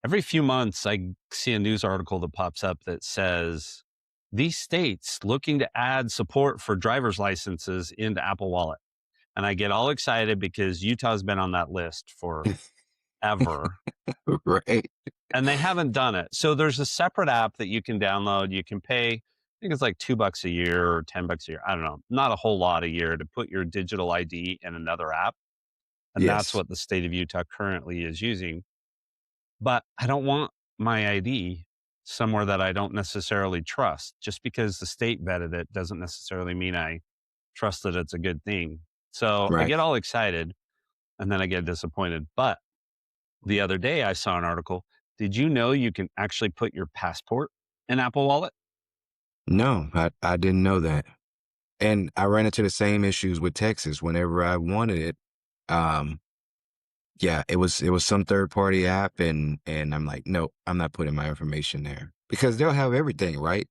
Every few months, I see a news article that pops up that says these states looking to add support for driver's licenses into Apple Wallet. And I get all excited because Utah's been on that list forever Right. and they haven't done it. So there's a separate app that you can download. You can pay, I think it's like $2 a year or $10 a year. I don't know, not a whole lot a year to put your digital ID in another app. And that's Yes. what the state of Utah currently is using. But I don't want my ID somewhere that I don't necessarily trust. Just because the state vetted it doesn't necessarily mean I trust that it's a good thing. So I Right. get all excited and then I get disappointed. But the other day I saw an article. Did you know you can actually put your passport in Apple Wallet? No, I didn't know that. And I ran into the same issues with Texas whenever I wanted it. Um, yeah, it was some third party app and I'm like, no, I'm not putting my information there because they'll have everything, right?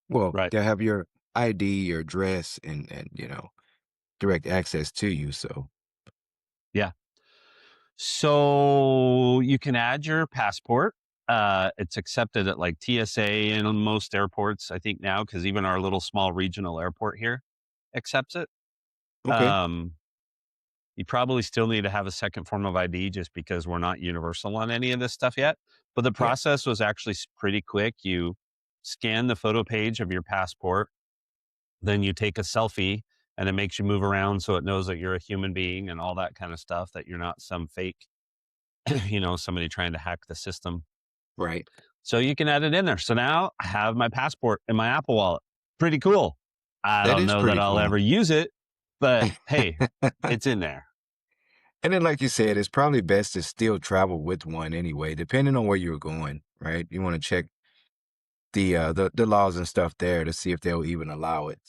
Well, Right. they'll have your ID, your address and direct access to you. So Yeah. So you can add your passport. It's accepted at like TSA and most airports, I think now, because even our little small regional airport here accepts it. okay. Um, you probably still need to have a second form of ID just because we're not universal on any of this stuff yet. But the Yeah. process was actually pretty quick. You scan the photo page of your passport, then you take a selfie, and it makes you move around so it knows that you're a human being and all that kind of stuff, that you're not some fake, somebody trying to hack the system. Right. So you can add it in there. So now I have my passport in my Apple Wallet. Pretty cool. I That don't is know that pretty I'll cool. ever use it, but hey, it's in there. And then, like you said, it's probably best to still travel with one anyway, depending on where you're going, right? You want to check the laws and stuff there to see if they'll even allow it.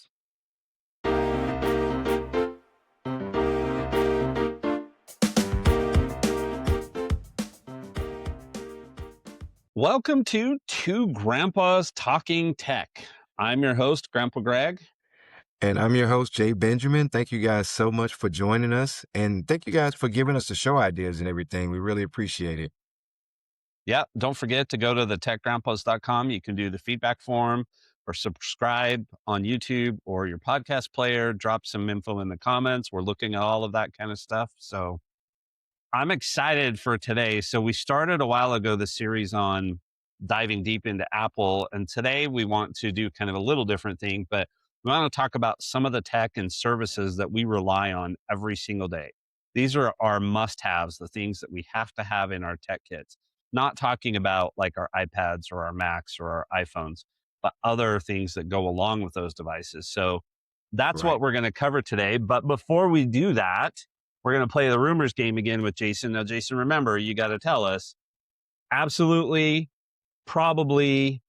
Welcome to Two Grandpas Talking Tech. I'm your host, Grandpa Greg. And I'm your host, Jay Benjamin. Thank you guys so much for joining us. And thank you guys for giving us the show ideas and everything. We really appreciate it. Yeah, don't forget to go to the techgrandpas.com. You can do the feedback form or subscribe on YouTube or your podcast player. Drop some info in the comments. We're looking at all of that kind of stuff. So I'm excited for today. So we started a while ago the series on diving deep into Apple. And today we want to do kind of a little different thing, but we want to talk about some of the tech and services that we rely on every single day. These are our must haves, the things that we have to have in our tech kits. Not talking about like our iPads or our Macs or our iPhones, but other things that go along with those devices. So that's Right. what we're going to cover today. But before we do that, we're going to play the rumors game again with Jason. Now, Jason, remember, you got to tell us absolutely, probably,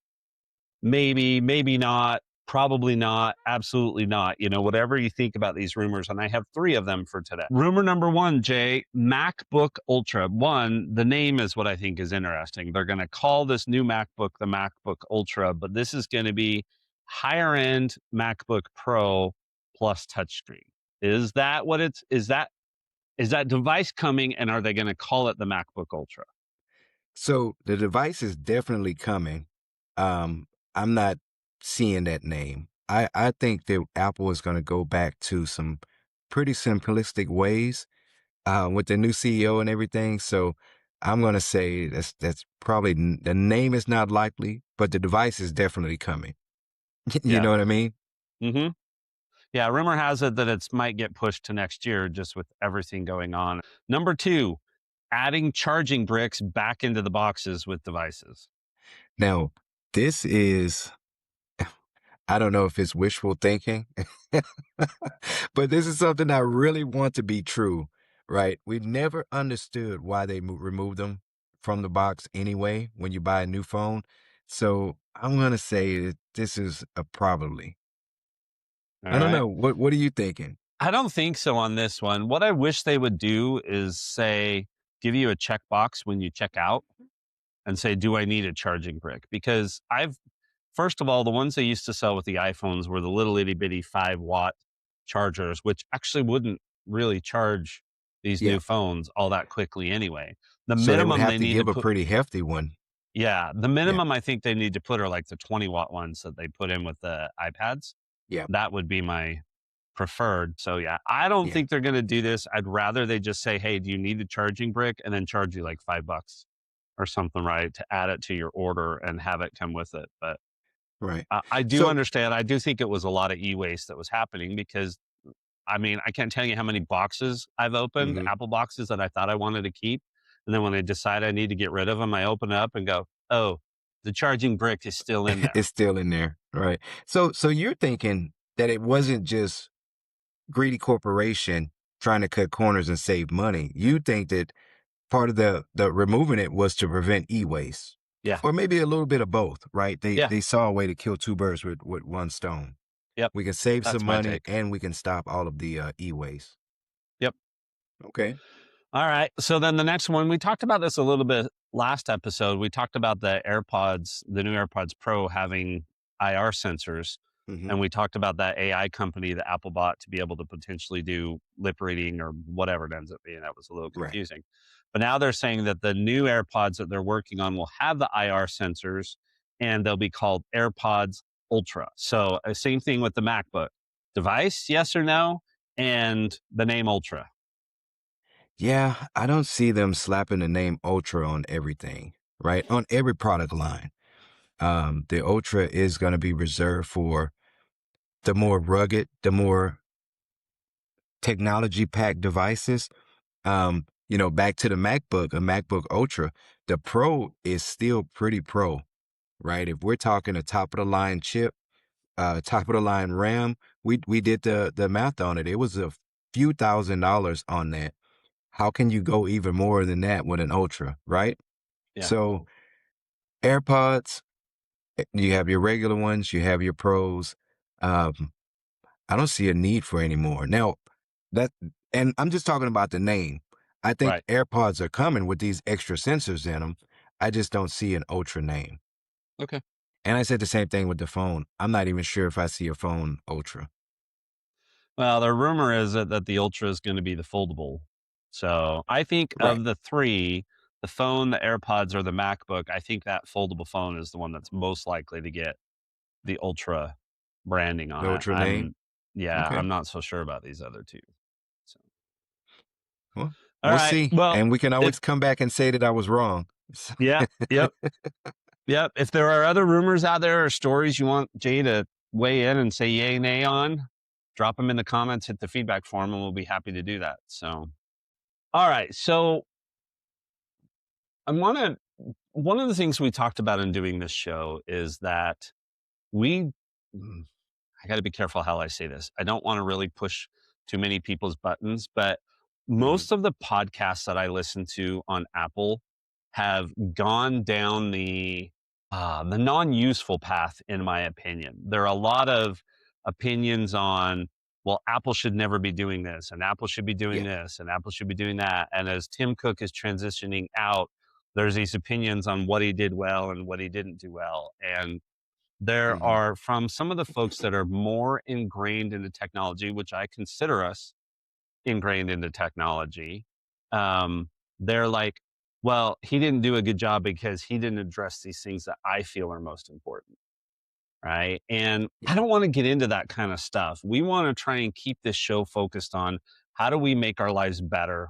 maybe, maybe not, probably not, absolutely not, whatever you think about these rumors. And I have three of them for today. Rumor number one, Jay, MacBook Ultra. One, the name is what I think is interesting. They're going to call this new MacBook the MacBook Ultra, but this is going to be higher end MacBook Pro plus touchscreen. Is that what is that device coming, and are they going to call it the MacBook Ultra? So the device is definitely coming. I'm not seeing that name. I think that Apple is going to go back to some pretty simplistic ways with the new CEO and everything. So I'm going to say that's probably the name is not likely, but the device is definitely coming. You Yeah. know what I mean? hmm Yeah. Rumor has it that it might get pushed to next year just with everything going on. Number two, adding charging bricks back into the boxes with devices. Now, this is, I don't know if it's wishful thinking, but this is something I really want to be true, right? We never understood why they removed them from the box anyway when you buy a new phone. So I'm going to say that this is a probably. All I don't right. know. What are you thinking? I don't think so on this one. What I wish they would do is say, give you a checkbox when you check out and say, do I need a charging brick? Because first of all, the ones they used to sell with the iPhones were the little itty bitty 5 watt chargers, which actually wouldn't really charge these Yeah. new phones all that quickly anyway. The So they would minimum have they to need to give a put pretty hefty one. yeah, the Yeah, minimum I think they need to put are like the 20-watt ones that they put in with the iPads. yeah, That would be my preferred. So yeah, I don't yeah. think they're gonna do this. I'd rather they just say, "Hey, do you need a charging brick?" and then charge you like $5 or something, right, to add it to your order and have it come with it. But Right. I do So understand. I do think it was a lot of e-waste that was happening because I mean, I can't tell you how many boxes I've opened, mhm. Apple boxes that I thought I wanted to keep. And then when I decide I need to get rid of them, I open it up and go, oh, the charging brick is still in there. It's still in there, right? So you're thinking that it wasn't just greedy corporation trying to cut corners and save money. You think that part of the removing it was to prevent e-waste, Yeah. or maybe a little bit of both, right? They Yeah. they saw a way to kill two birds with one stone. Yep. We can save some That's my money take. and we can stop all of the e-waste. Yep. Okay. All right. So then the next one, we talked about this a little bit last episode. We talked about the AirPods, the new AirPods Pro having IR sensors. Hmm. And we talked about that AI company that Apple bought to be able to potentially do lip reading or whatever it ends up being. That was a little Right. confusing. But now they're saying that the new AirPods that they're working on will have the IR sensors and they'll be called AirPods Ultra. So, same thing with the MacBook device, yes or no? And the name Ultra. Yeah, I don't see them slapping the name Ultra on everything, right? On every product line. The Ultra is going to be reserved for the more rugged, the more technology packed devices. Back to the MacBook, a MacBook Ultra, the Pro is still pretty pro, right? If we're talking a top of the line chip, top of the line RAM, we did the math on it. It was a few $1,000s on that. How can you go even more than that with an Ultra, right? Yeah. So AirPods, you have your regular ones, you have your Pros. Um, I don't see a need for any more. Now, that and I'm just talking about the name. I think Right. AirPods are coming with these extra sensors in them. I just don't see an Ultra name. Okay. And I said the same thing with the phone. I'm not even sure if I see a phone Ultra. Well, the rumor is that the Ultra is going to be the foldable. So I think Right. of the three, the phone, the AirPods, or the MacBook, I think that foldable phone is the one that's most likely to get the Ultra branding The on it. Ultra name. Yeah, Okay. I'm not so sure about these other two. So, Well, all we'll right. see. Well, And we can if, always come back and say that I was wrong. yeah, yep, yep. If there are other rumors out there or stories you want Jay to weigh in and say yay, nay on, drop them in the comments, hit the feedback form, and we'll be happy to do that. So, all right. So, I want to one of the things we talked about in doing this show is that we I got to be careful how I say this. I don't want to really push too many people's buttons, but Mhm. most of the podcasts that I listen to on Apple have gone down the non-useful path, in my opinion. There are a lot of opinions on, well, Apple should never be doing this, and Apple should be doing Yeah. this, and Apple should be doing that. And as Tim Cook is transitioning out, there's these opinions on what he did well and what he didn't do well. And there Hmm. are from some of the folks that are more ingrained into technology, which I consider us ingrained into technology. Um, they're like, well, he didn't do a good job because he didn't address these things that I feel are most important. Right. And I Yeah. don't want to get into that kind of stuff. We want to try and keep this show focused on how do we make our lives better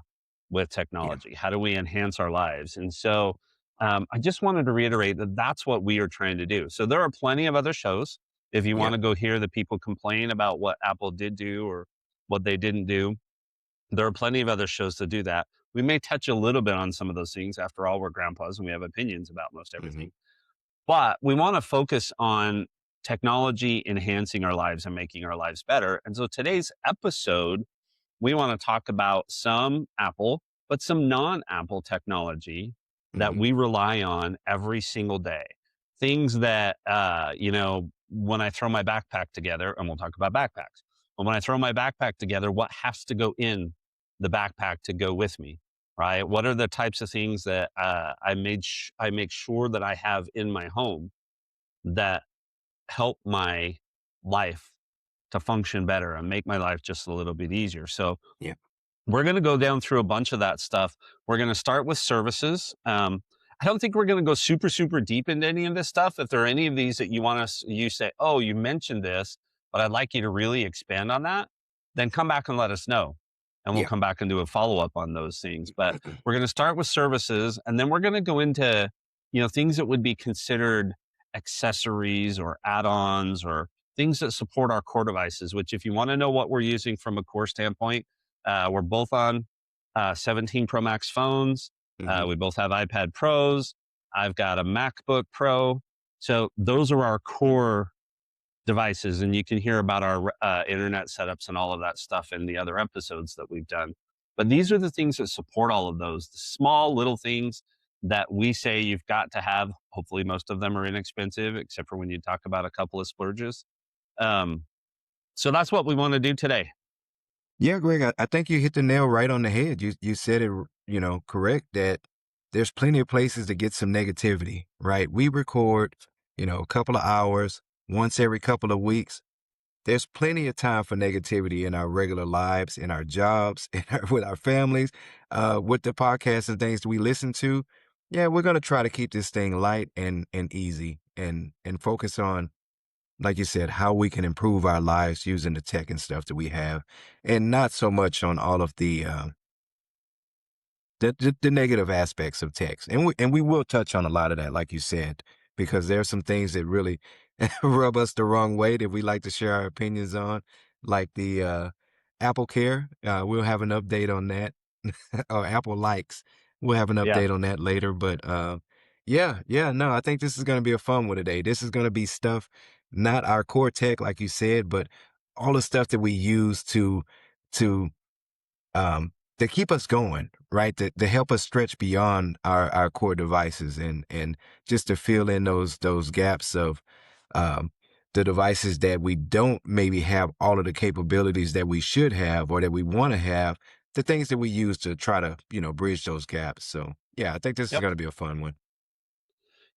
with Yeah. technology? How do we enhance our lives? And so I just wanted to reiterate that that's what we are trying to do. So there are plenty of other shows. If you want Yeah. to go hear the people complain about what Apple did do or what they didn't do, there are plenty of other shows that do that. We may touch a little bit on some of those things. After all, we're grandpas and we have opinions about most Hmm. everything. But we want to focus on technology enhancing our lives and making our lives better. And so today's episode, we want to talk about some Apple, but some non Apple technology that Hmm. we rely on every single day. Things that, when I throw my backpack together, and we'll talk about backpacks. But when I throw my backpack together, what has to go in the backpack to go with me? Right? What are the types of things that I make sure that I have in my home that help my life to function better and make my life just a little bit easier? So Yeah. we're going to go down through a bunch of that stuff. We're going to start with services. I don't think we're going to go super, super deep into any of this stuff. If there are any of these that you want us, you say, oh, you mentioned this, but I'd like you to really expand on that, then come back and let us know. And we'll Yeah. come back and do a follow up on those things. But we're going to start with services, and then we're going to go into, things that would be considered accessories or add-ons or things that support our core devices, which if you want to know what we're using from a core standpoint, we're both on 17 Pro Max phones. Hmm. We both have iPad Pros. I've got a MacBook Pro. So those are our core devices. And you can hear about our internet setups and all of that stuff in the other episodes that we've done. But these are the things that support all of those, the small little things that we say you've got to have. Hopefully, most of them are inexpensive, except for when you talk about a couple of splurges. Um, so that's what we want to do today. Yeah, Greg, I think you hit the nail right on the head. You said it, correct that there's plenty of places to get some negativity, right? We record, a couple of hours once every couple of weeks. There's plenty of time for negativity in our regular lives, in our jobs, with our families, with the podcasts and things that we listen to. Yeah, we're gonna try to keep this thing light and easy and focus on, like you said, how we can improve our lives using the tech and stuff that we have, and not so much on all of the negative aspects of text. And we will touch on a lot of that, like you said, because there are some things that really rub us the wrong way that we like to share our opinions on, like the Apple Care. We'll have an update on that, or Apple Likes. We'll have an Yeah. update on that later. But yeah, yeah, no, I think this is going to be a fun one today. This is going to be stuff, not our core tech, like you said, but all the stuff that we use to um, to keep us going, right? To help us stretch beyond our core devices and just to fill in those gaps of um, the devices that we don't maybe have all of the capabilities that we should have or that we want to have, the things that we use to try to, bridge those gaps. So yeah, I think this is Yep. going to be a fun one.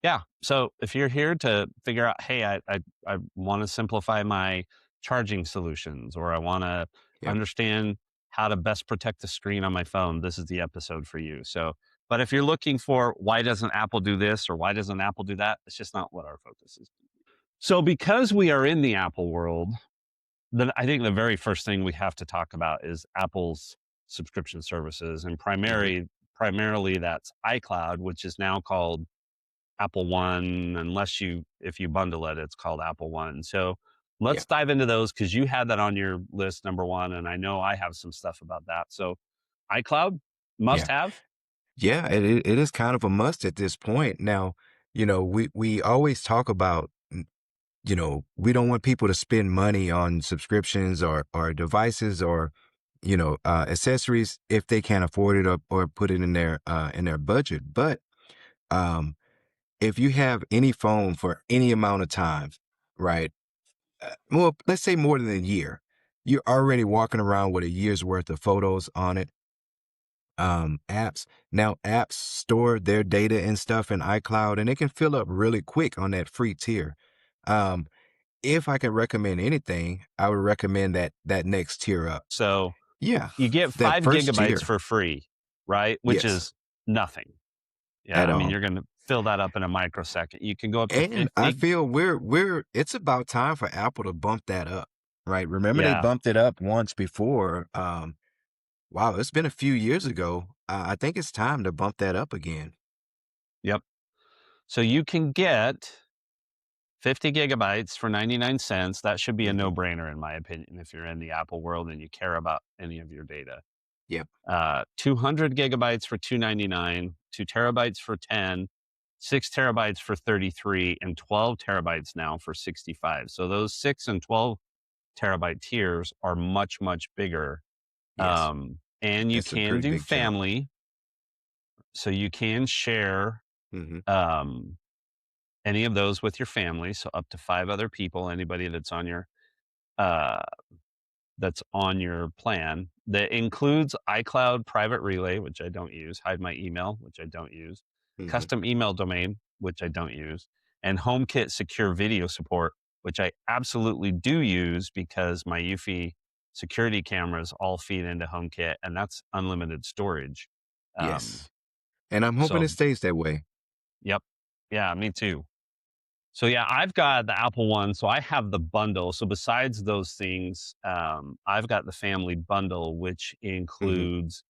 Yeah. So if you're here to figure out, hey, I want to simplify my charging solutions, or I want to Yep. understand how to best protect the screen on my phone, this is the episode for you. So, but if you're looking for why doesn't Apple do this or why doesn't Apple do that, it's just not what our focus is. So, because we are in the Apple world, then I think the very first thing we have to talk about is Apple's subscription services, and Hmm. primarily that's iCloud, which is now called Apple One. If you bundle it, it's called Apple One. So Yeah. let's dive into those because you had that on your list, number one. And I know I have some stuff about that. So iCloud, must Yeah. have. Yeah. It is kind of a must at this point. Now, we always talk about, we don't want people to spend money on subscriptions or devices or, accessories if they can't afford it or put it in their budget. But um, if you have any phone for any amount of time, right? Well, let's say more than a year, you're already walking around with a year's worth of photos on it. Apps now, apps store their data and stuff in iCloud, and it can fill up really quick on that free tier. Um, if I can recommend anything, I would recommend that next tier up. So Yeah, you get that 5 GB first tier. for free, right? Which Yes, is nothing. Yeah. at I mean, all. you're going to fill that up in a microsecond. You can go up to And I 50. feel we're it's about time for Apple to bump that up, right? Remember they Yeah. bumped it up once before. Wow, it's been a few years ago. I think it's time to bump that up again. Yep. So you can get 50 gigabytes for 99 cents. That should be a Hmm. no-brainer in my opinion if you're in the Apple world and you care about any of your data. Yep. 200 gigabytes for 299, 2 terabytes for 10, 6 terabytes for 33, and 12 terabytes now for 65. So those 6 and 12 terabyte tiers are much, much bigger. Yes. And you It's a can pretty do big jump. family, so you can share Hmm. um, any of those with your family. So up to 5 other people, anybody uh, that's on your plan. That includes iCloud Private Relay, which I don't use, Hide My Email, which I don't use, Hmm. Custom Email Domain, which I don't use, and HomeKit Secure Video Support, which I absolutely do use because my Eufy security cameras all feed into HomeKit, and that's unlimited storage. Um, Yes. And I'm hoping it so, stays that way. yep. Yeah, me too. So yeah, I've got the Apple one. So I have the bundle. So besides those things, I've got the family bundle, which Hmm. includes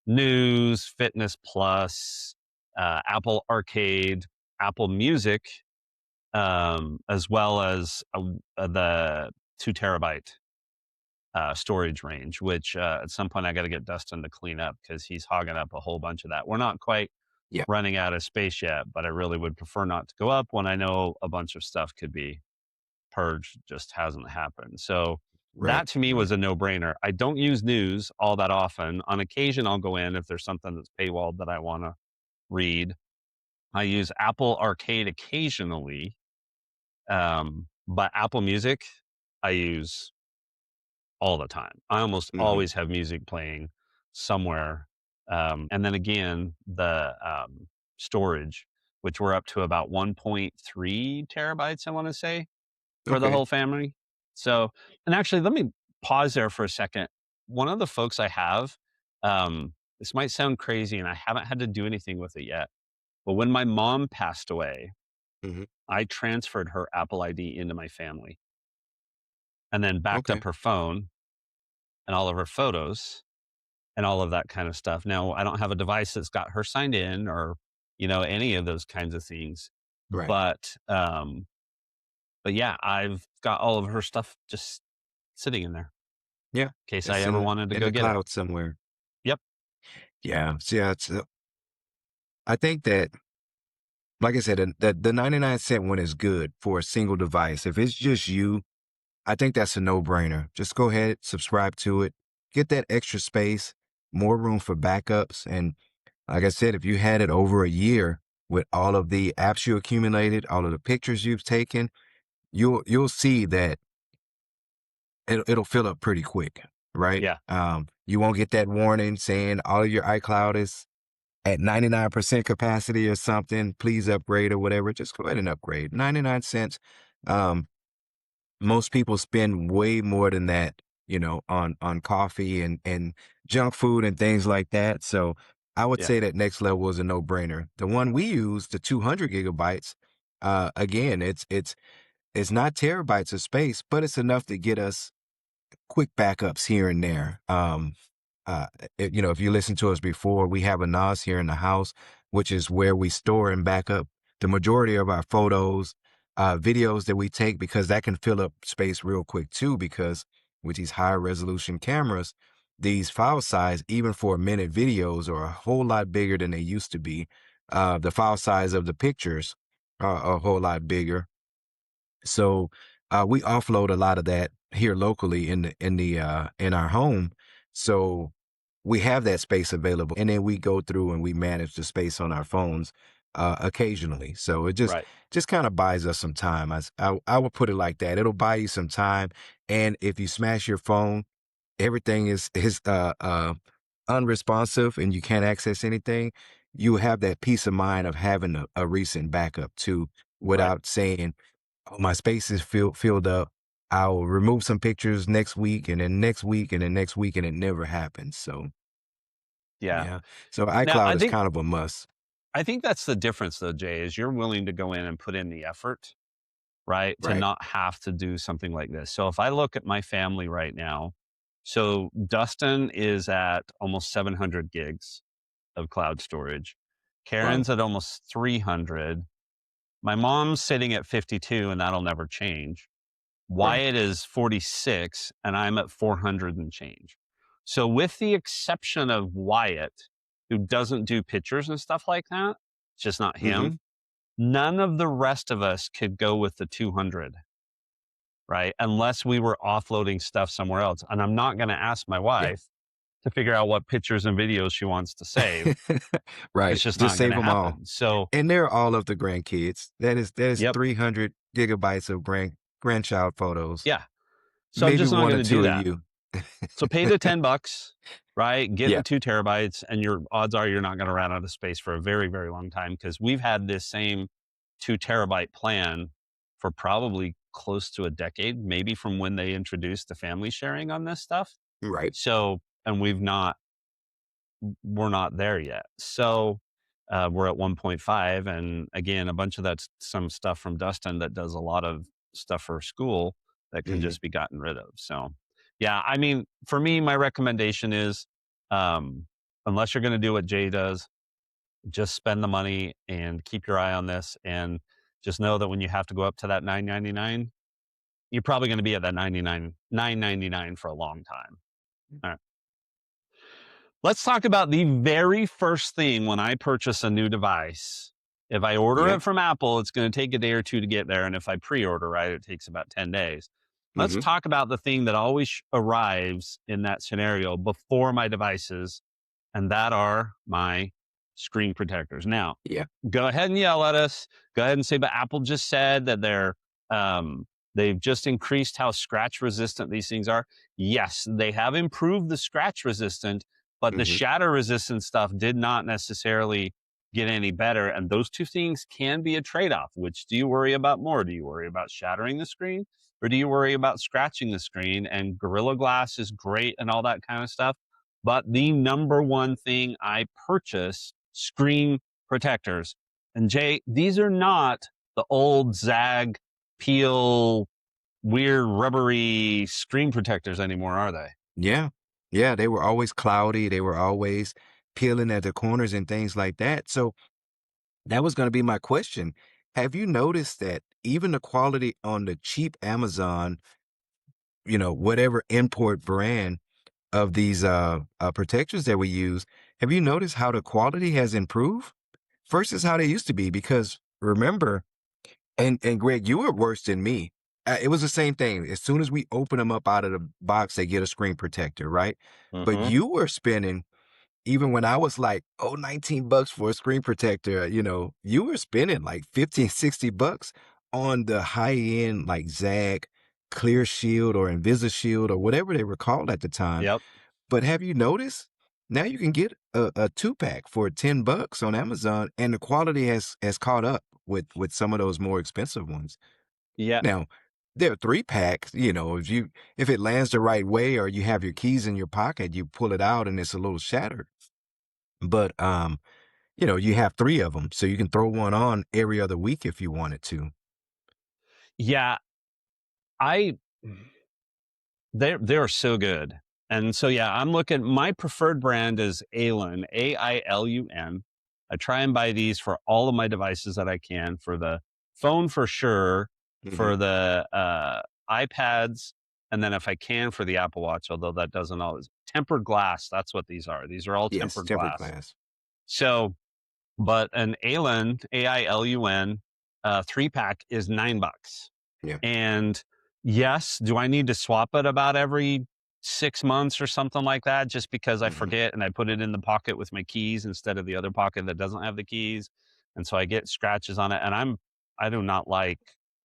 news, fitness plus, Apple Arcade, Apple Music, as well as the 2 terabyte storage range. Which at some point I got to get Dustin to clean up because he's hogging up a whole bunch of that. We're not quite Yeah. running out of space yet, but I really would prefer not to go up when I know a bunch of stuff could be purged. Just hasn't happened. So Right. that to me Right. was a no-brainer. I don't use news all that often. On occasion, I'll go in if there's something that's paywalled that I want to read. I use Apple Arcade occasionally, but Apple Music I use all the time. I almost Hmm. always have music playing somewhere. And then again, the storage, which we're up to about 1.3 terabytes, I want to say, for the Okay. whole family. So, and actually, let me pause there for a second. One of the folks I have, this might sound crazy, and I haven't had to do anything with it yet. But when my mom passed away, Hmm. I transferred her Apple ID into my family and then backed up Okay. her phone and all of her photos and all of that kind of stuff. Now, I don't have a device that's got her signed in or, any of those kinds of things. Right. But yeah, I've got all of her stuff just sitting in there Yeah. in case I It's ever wanted to in go the get it. cloud somewhere. Yep. Yeah. So, yeah. I think that, like I said, the 99-cent one is good for a single device. If it's just you, I think that's a no-brainer. Just go ahead, subscribe to it, get that extra space, more room for backups. And like I said, if you had it over a year with all of the apps you accumulated, all of the pictures you've taken, you'll see that it'll fill up pretty quick, right? Yeah. You won't get that warning saying all of your iCloud is at 99% capacity or something. Please upgrade or whatever. Just go ahead and upgrade. 99 cents. Um, Most people spend way more than that, on coffee and junk food and things like that. So I would Yeah. say that next level is a no-brainer. The one we use, the 200 gigabytes, again, it's not terabytes of space, but it's enough to get us quick backups here and there. If you listen to us before, we have a NAS here in the house, which is where we store and back up the majority of our photos, videos that we take, because that can fill up space real quick too. Because with these higher resolution cameras, these file size, even for a minute videos, are a whole lot bigger than they used to be. The file size of the pictures are a whole lot bigger. So we offload a lot of that here locally in our home. So we have that space available, and then we go through and we manage the space on our phones occasionally. So it just Right. just kind of buys us some time. I would put it like that. It'll buy you some time, and if you smash your phone, everything is unresponsive and you can't access anything, you have that peace of mind of having a recent backup too, Right. without saying, "Oh, my space is filled up. I'll remove some pictures next week, and then next week, and then next week," and it never happens. So Yeah. yeah, so Now, iCloud I is think kind of a must. I think that's the difference though, Jay, is you're willing to go in and put in the effort, right? To Right. not have to do something like this. So if I look at my family right now, so Dustin is at almost 700 gigs of cloud storage. Wow. Karen's at almost 300. My mom's sitting at 52, and that'll never change. Right. Wyatt is 46, and I'm at 400 and change. So, with the exception of Wyatt, who doesn't do pictures and stuff like that, it's just not Hmm. him. None of the rest of us could go with the 200, right? Unless we were offloading stuff somewhere else. And I'm not going to ask my Yeah. wife to figure out what pictures and videos she wants to save. It's Right. just Just not going save to them all. happen. So, And they're all of the grandkids. That is yep. 300 gigabytes of grandchild photos. Yeah. So I'm Maybe just not one going or to do two of that. you. So pay the $10, right? Get Yeah. the 2 terabytes, and your odds are you're not going to run out of space for a very, very long time because we've had this same 2 terabyte plan for probably close to a decade, maybe from when they introduced the family sharing on this stuff. Right. So, and we're not there yet. So, we're at 1.5, and again, a bunch of that's some stuff from Dustin that does a lot of stuff for school that can Hmm. just be gotten rid of. So, yeah, I mean, for me, my recommendation is, um, unless you're going to do what Jay does, just spend the money and keep your eye on this, and just know that when you have to go up to that 999, you're probably going to be at that 999 for a long time. All right. Let's talk about the very first thing when I purchase a new device. If I order Yeah. it from Apple, it's going to take a day or two to get there. And if I pre order, right, it takes about 10 days. Let's Hmm. talk about the thing that always arrives in that scenario before my devices, and that are my screen protectors. Now, Yeah. go ahead and yell at us. Go ahead and say, but Apple just said that um, they've just increased how scratch resistant these things are. Yes, they have improved the scratch resistant, but the Hmm. shatter resistant stuff did not necessarily get any better. And those two things can be a trade off. Which do you worry about more? Do you worry about shattering the screen, or do you worry about scratching the screen? And Gorilla Glass is great and all that kind of stuff. But the number one thing I purchase, screen protectors. And Jay, these are not the old zag, peel, weird rubbery screen protectors anymore, are they? Yeah. Yeah. They were always cloudy. They were always peeling at the corners and things like that. So that was going to be my question. Have you noticed that even the quality on the cheap Amazon, whatever import brand of these protectors that we use, have you noticed how the quality has improved versus how they used to be? Because remember, and Greg, you were worse than me. It was the same thing. As soon as we open them up out of the box, they get a screen protector, right? But Mm-hmm. you were spending, even when I was like, oh, $19 for a screen protector, you were spending like 50, $60 on the high end, like Zag, Clear Shield or Shield or whatever they were called at the time. Yep. But have you noticed? Now you can get a two-pack for $10 on Amazon, and the quality has caught up with some of those more expensive ones. Yeah. Now, they're three-packs, if it lands the right way or you have your keys in your pocket, you pull it out and it's a little shattered. But you have three of them, so you can throw one on every other week if you wanted to. Yeah. I they're so good. And so yeah, I'm looking, my preferred brand is Ailun, AILUN. I try and buy these for all of my devices that I can, for the phone for sure, Hmm. for the iPads, and then if I can for the Apple Watch, although that doesn't always. Tempered glass, that's what these are. These are all Yes, tempered tempered glass. glass. So, but an Ailun, AILUN, 3 pack is $9. Yeah. And yes, do I need to swap it about every 6 months or something like that, just because I Hmm. forget and I put it in the pocket with my keys instead of the other pocket that doesn't have the keys? And so I get scratches on it. And I do not like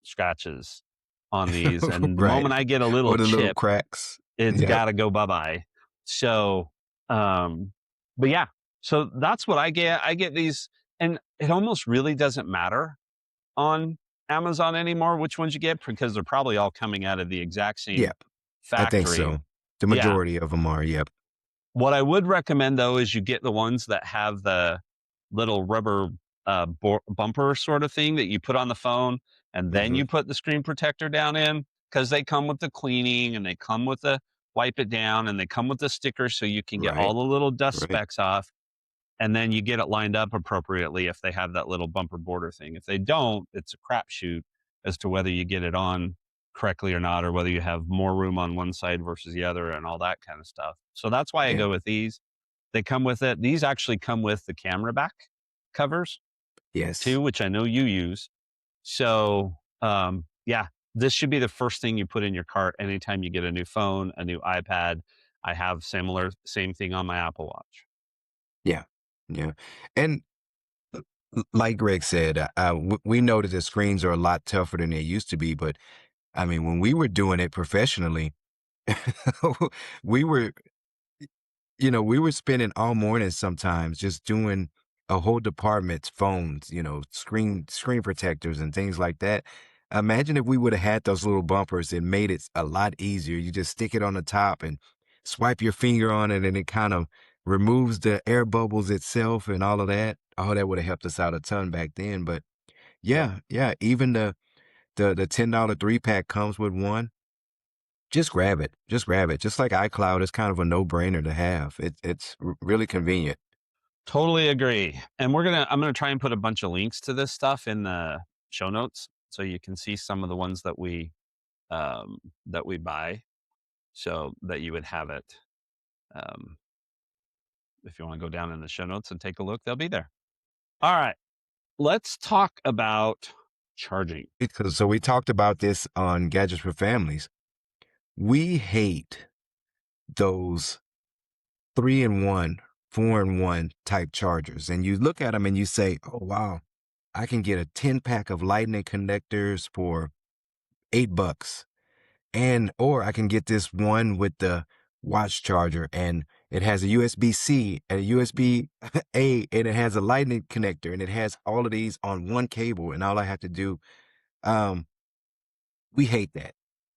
scratches on these. And the Right. moment I get a little Or the little chip, cracks. it's Yep. got to go bye bye. So, um, but yeah, so that's what I get. I get these, and it almost really doesn't matter on Amazon anymore which ones you get, because they're probably all coming out of the exact same Yep. I think factory. so. The Yeah. majority of them are. Yep. What I would recommend though is you get the ones that have the little rubber bumper sort of thing that you put on the phone, and then Hmm. you put the screen protector down in, because they come with the cleaning and they come with the wipe it down and they come with the sticker so you can get all Right. the little dust Right. specks off, and then you get it lined up appropriately if they have that little bumper border thing. If they don't, it's a crapshoot as to whether you get it on correctly or not, or whether you have more room on one side versus the other and all that kind of stuff. So that's why I Yeah. go with these. They come with it. These actually come with the camera back covers Yes. too, which I know you use. So, yeah, this should be the first thing you put in your cart anytime you get a new phone, a new iPad. I have same thing on my Apple Watch. Yeah. Yeah. And like Greg said, we know that the screens are a lot tougher than they used to be. But I mean, when we were doing it professionally, we were, we were spending all morning sometimes just doing a whole department's phones, screen protectors and things like that. Imagine if we would have had those little bumpers and made it a lot easier. You just stick it on the top and swipe your finger on it, and it kind of removes the air bubbles itself and all of that. Oh, that would have helped us out a ton back then. But Yep. yeah, yeah, even the $10 3-pack comes with one. Just grab it. Just grab it. Just like iCloud, it's kind of a no-brainer to have. It's really convenient. Totally agree. And I'm gonna try and put a bunch of links to this stuff in the show notes so you can see some of the ones that we buy so that you would have it. Um, if you want to go down in the show notes and take a look, they'll be there. All right. Let's talk about charging. Because so we talked about this on Gadgets for Families. We hate those 3-in-1, 4-in-1 type chargers. And you look at them and you say, oh, wow, I can get a 10-pack of lightning connectors for $8. Or I can get this one with the watch charger and it has a USB-C and a USB-A and it has a lightning connector and it has all of these on one cable. And all I have to do, um, we hate that.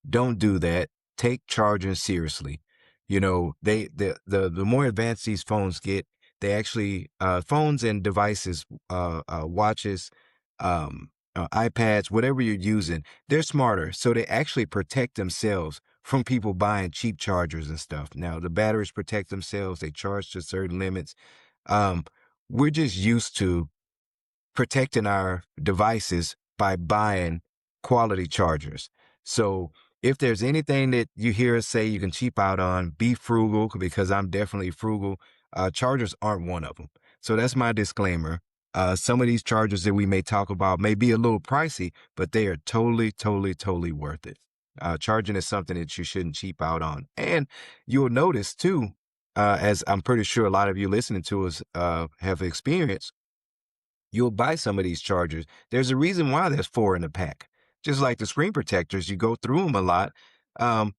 Don't do that. Take charging seriously. You know, the more advanced these phones get, they actually phones and devices, watches, iPads, whatever you're using, they're smarter. So they actually protect themselves from people buying cheap chargers and stuff. Now the batteries protect themselves. They charge to certain limits. Um, we're just used to protecting our devices by buying quality chargers. So if there's anything that you hear us say you can cheap out on, be frugal because I'm definitely frugal. Chargers aren't one of them. So that's my disclaimer. Some of these chargers that we may talk about may be a little pricey, but they are totally, totally, totally worth it. Charging is something that you shouldn't cheap out on. And you'll notice too, as I'm pretty sure a lot of you listening to us have experienced, you'll buy some of these chargers. There's a reason why there's four in the pack. Just like the screen protectors, you go through them a lot. Um,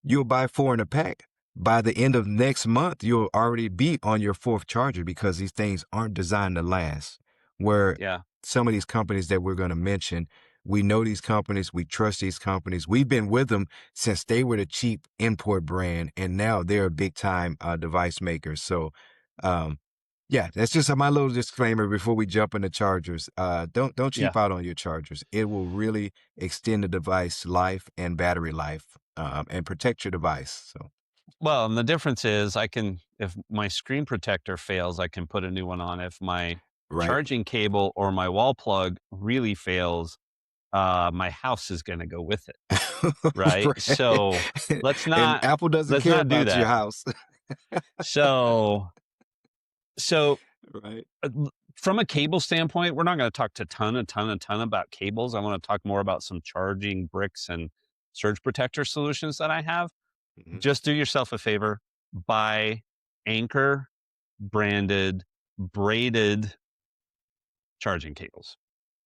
you'll buy four in a pack. By the end of next month, you'll already be on your fourth charger because these things aren't designed to last. Where Yeah. some of these companies that we're going to mention, we know these companies, we trust these companies. We've been with them since they were the cheap import brand, and now they're a big time device maker. So, um, yeah, that's just my little disclaimer before we jump into chargers. Don't Yeah. cheap out on your chargers. It will really extend the device life and battery life, and protect your device. So Well, and the difference is if my screen protector fails, I can put a new one on. If my right, charging cable or my wall plug really fails, my house is going to go with it. Right. right. So let's And not, Apple doesn't let's care not do about your that. house, So, so right? from a cable standpoint, we're not going to talk a ton about cables. I want to talk more about some charging bricks and surge protector solutions that I have. Mhm. Just do yourself a favor, buy Anchor branded, braided charging cables.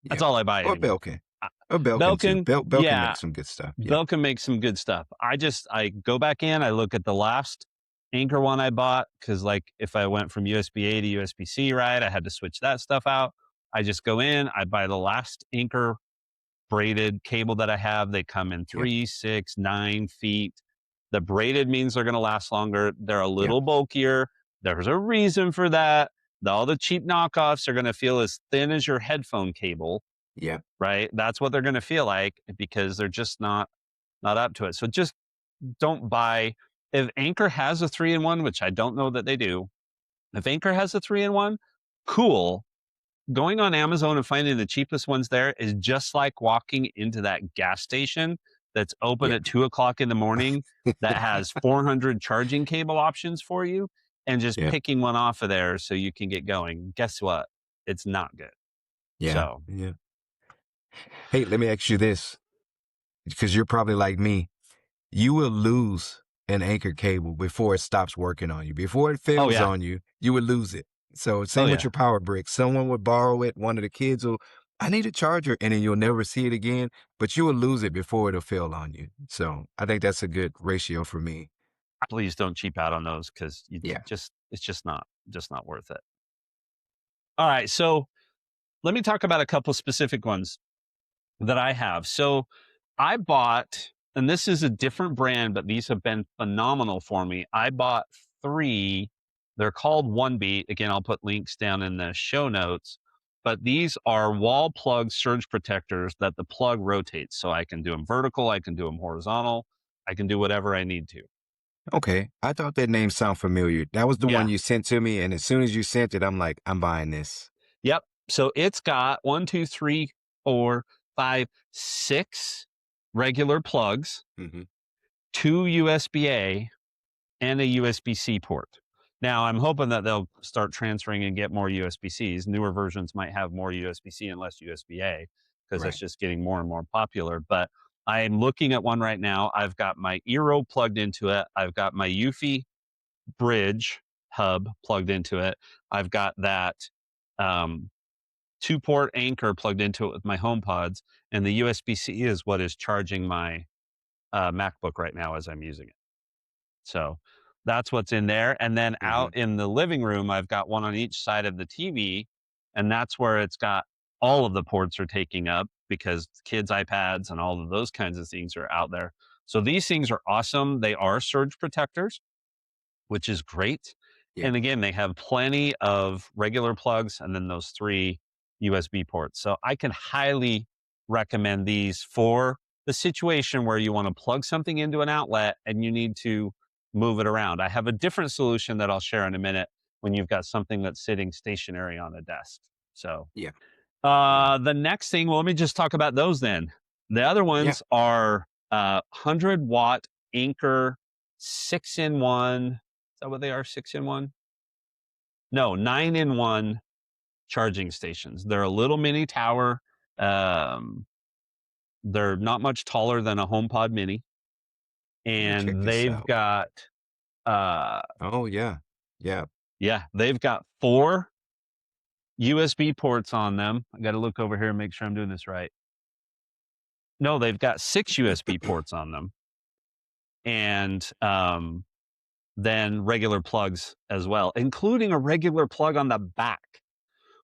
That's Yeah, all I buy or anymore. Belkin, Uh, or Belkin too. Belkin, Belkin yeah, makes some good stuff. Yeah. Belkin makes some good stuff. I go back in, I look at the last Anchor one I bought because, like, if I went from USB-A to USB-C, right, I had to switch that stuff out. I just go in, I buy the last Anchor braided cable that I have. They come in Yep. 3, 6, 9 feet. The braided means they're going to last longer. They're a Yep. little bulkier. There's a reason for that. All the cheap knockoffs are going to feel as thin as your headphone cable, Yep. right? That's what they're going to feel like because they're just not up to it. So just don't buy. If Anchor has a 3-in-1, which I don't know that they do, if Anchor has a 3-in-1, cool. Going on Amazon and finding the cheapest ones there is just like walking into that gas station that's open Yep. at 2 o'clock in the morning that has 400 charging cable options for you and just Yep. picking one off of there so you can get going. Guess what? It's not good. Yeah. So, Yeah. Hey, let me ask you this, because you're probably like me. You will lose an anchor cable before it stops working on you. Before it oh fails yeah. on you, you would lose it. So Oh same with yeah. your power brick. Someone would borrow it. One of the kids will, I need a charger, and then you'll never see it again. But you will lose it before it'll fail on you. So I think that's a good ratio for me. Please don't cheap out on those because Yeah. it's just not worth it. All right. So let me talk about a couple specific ones. that I have. So I bought, and this is a different brand, but these have been phenomenal for me. I bought three. They're called One Beat. Again, I'll put links down in the show notes. But these are wall plug surge protectors that the plug rotates. So I can do them vertical, I can do them horizontal, I can do whatever I need to. Okay, I thought that name sounded familiar. That was the one Yeah. you sent to me, and as soon as you sent it, I'm like, I'm buying this. Yep. So it's got one, two, three, four, five, six regular plugs, Hmm. two USB-A, and a USB-C port. Now, I'm hoping that they'll start transferring and get more USB-Cs. Newer versions might have more USB-C and less USB-A because that's Right. just getting more and more popular. But I'm looking at one right now. I've got my Eero plugged into it. I've got my Eufy bridge hub plugged into it. I've got that um, two-port anchor plugged into it with my HomePods, and the USB-C is what is charging my MacBook right now as I'm using it. So that's what's in there. And then Hmm. out in the living room, I've got one on each side of the TV. And that's where it's got all of the ports are taking up because kids' iPads and all of those kinds of things are out there. So these things are awesome. They are surge protectors, which is great. Yeah. And again, they have plenty of regular plugs and then those three USB ports. So I can highly recommend these for the situation where you want to plug something into an outlet and you need to move it around. I have a different solution that I'll share in a minute when you've got something that's sitting stationary on a desk. So Yeah. Yeah. the next thing, well, let me just talk about those then. The other Yeah. ones are 100-watt Anchor 6-in-1. Is that what they are? 6-in-1? No, 9-in-1 charging stations. They're a little mini tower. Um, they're not much taller than a HomePod Mini, Let me check and this out. uh, Oh yeah. Yeah. they've got four USB ports on them. I got to look over here and make sure I'm doing this right. No, they've got six USB ports on them, and then regular plugs as well, including a regular plug on the back,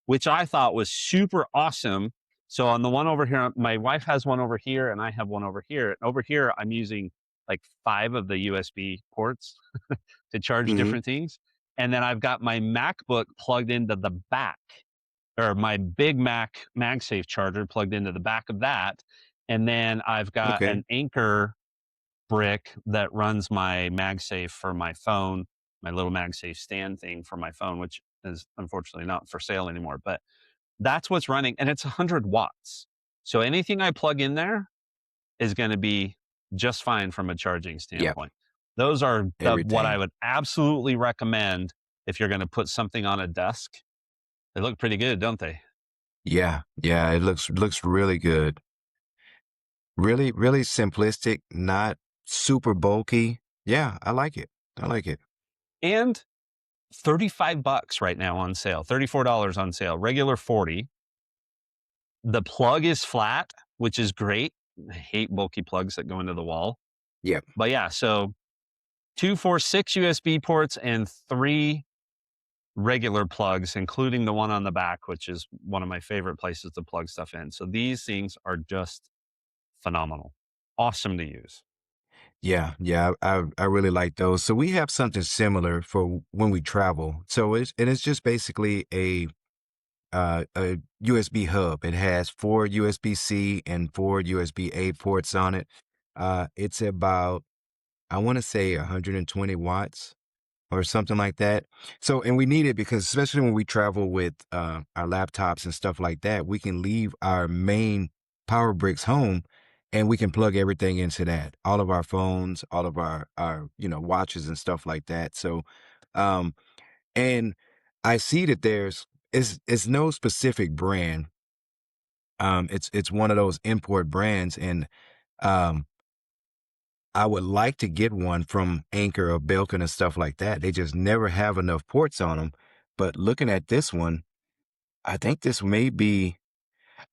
which I thought was super awesome. So on the one over here, my wife has one over here, and I have one over here. And over here, I'm using like five of the USB ports to charge Hmm. different things. And then I've got my MacBook plugged into the back, or my big Mac MagSafe charger plugged into the back of that. And then I've got Okay. an Anchor brick that runs my MagSafe for my phone, my little MagSafe stand thing for my phone, which is unfortunately not for sale anymore. But that's what's running, and it's 100 watts. So anything I plug in there is going to be just fine from a charging Yeah. standpoint. Those are what I Everything. would absolutely recommend if you're going to put something on a desk. They look pretty good, don't they? Yeah. Yeah. It looks really good. Really, really simplistic, not super bulky. Yeah, I like it. I like it. And 35 bucks right now on sale, $34 on sale, regular 40. The plug is flat, which is great. I hate bulky plugs that go into the wall. Yeah. But yeah, so two, four, six USB ports and three regular plugs, including the one on the back, which is one of my favorite places to plug stuff in. So these things are just phenomenal. Awesome to use. Yeah, yeah, I really like those. So we have something similar for when we travel. So it's just basically a USB hub. It has four USB-C and four USB-A ports on it. It's about, I want to say 120 watts or something like that. So, and we need it because especially when we travel with our laptops and stuff like that, we can leave our main power bricks home and we can plug everything into that. All of our phones, all of our watches and stuff like that. So, um, and I see that it's no specific brand. It's one of those import brands, and um, I would like to get one from Anchor or Belkin and stuff like that. They just never have enough ports on them. But looking at this one, I think this may be.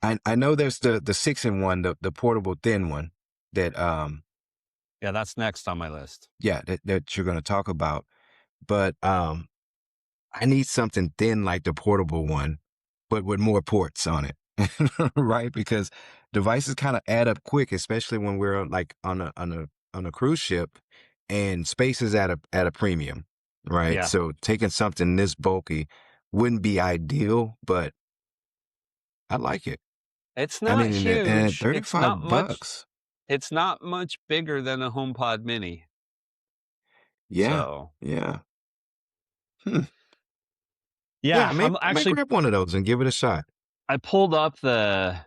I know there's the 6-in-1, the portable thin one that Yeah, that's next on my list. yeah that you're gonna talk about. But I need something thin like the portable one, but with more ports on it. right? Because devices kind of add up quick, especially when we're like on a cruise ship, and space is at a premium, right? Yeah. So taking something this bulky wouldn't be ideal, but I like it. It's I not mean, and at huge. 35 bucks, It's not much bigger than a HomePod Mini. yeah, So, yeah, hmm. yeah, Yeah. Maybe I'm I might actually grab one of those and give it a shot. I pulled up the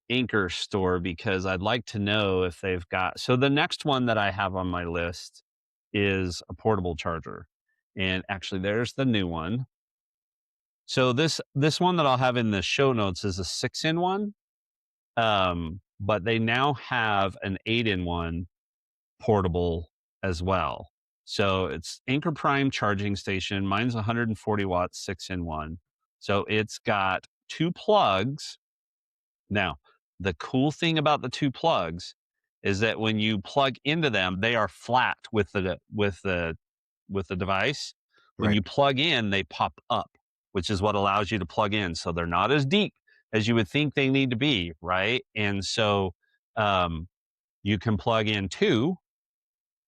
Anchor store because I'd like to know if they've got, so the next one that I have on my list is a portable charger. And actually there's the new one. So this one that I'll have in the show notes is a 6-in-1. But they now have an 8-in-1 portable as well. So it's Anchor Prime charging station. Mine's 140 watts, 6-in-1. So it's got two plugs. Now, the cool thing about the two plugs is that when you plug into them, they are flat with the device. When Right. you plug in, they pop up, which is what allows you to plug in. So they're not as deep as you would think they need to be, right? And so um, you can plug in two,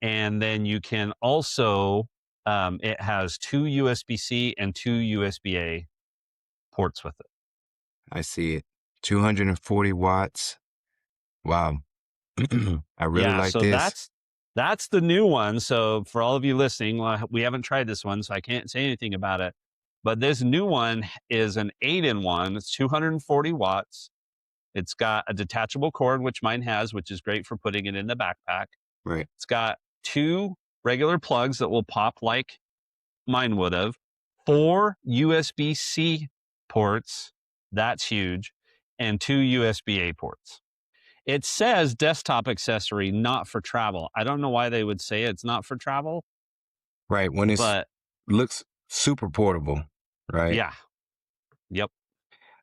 and then you can also it has two USB-C and two USB-A ports with it. I see it. 240 watts. Wow. I really Yeah, like so this. that's the new one. So for all of you listening, well, we haven't tried this one, so I can't say anything about it. But this new one is an 8-in-1. It's 240 watts. It's got a detachable cord, which mine has, which is great for putting it in the backpack. Right. It's got two regular plugs that will pop like mine would have, four USB-C ports. That's huge. And two USB-A ports. It says desktop accessory, not for travel. I don't know why they would say it's not for travel, Right. When it's but looks super portable, right? yeah. Yep.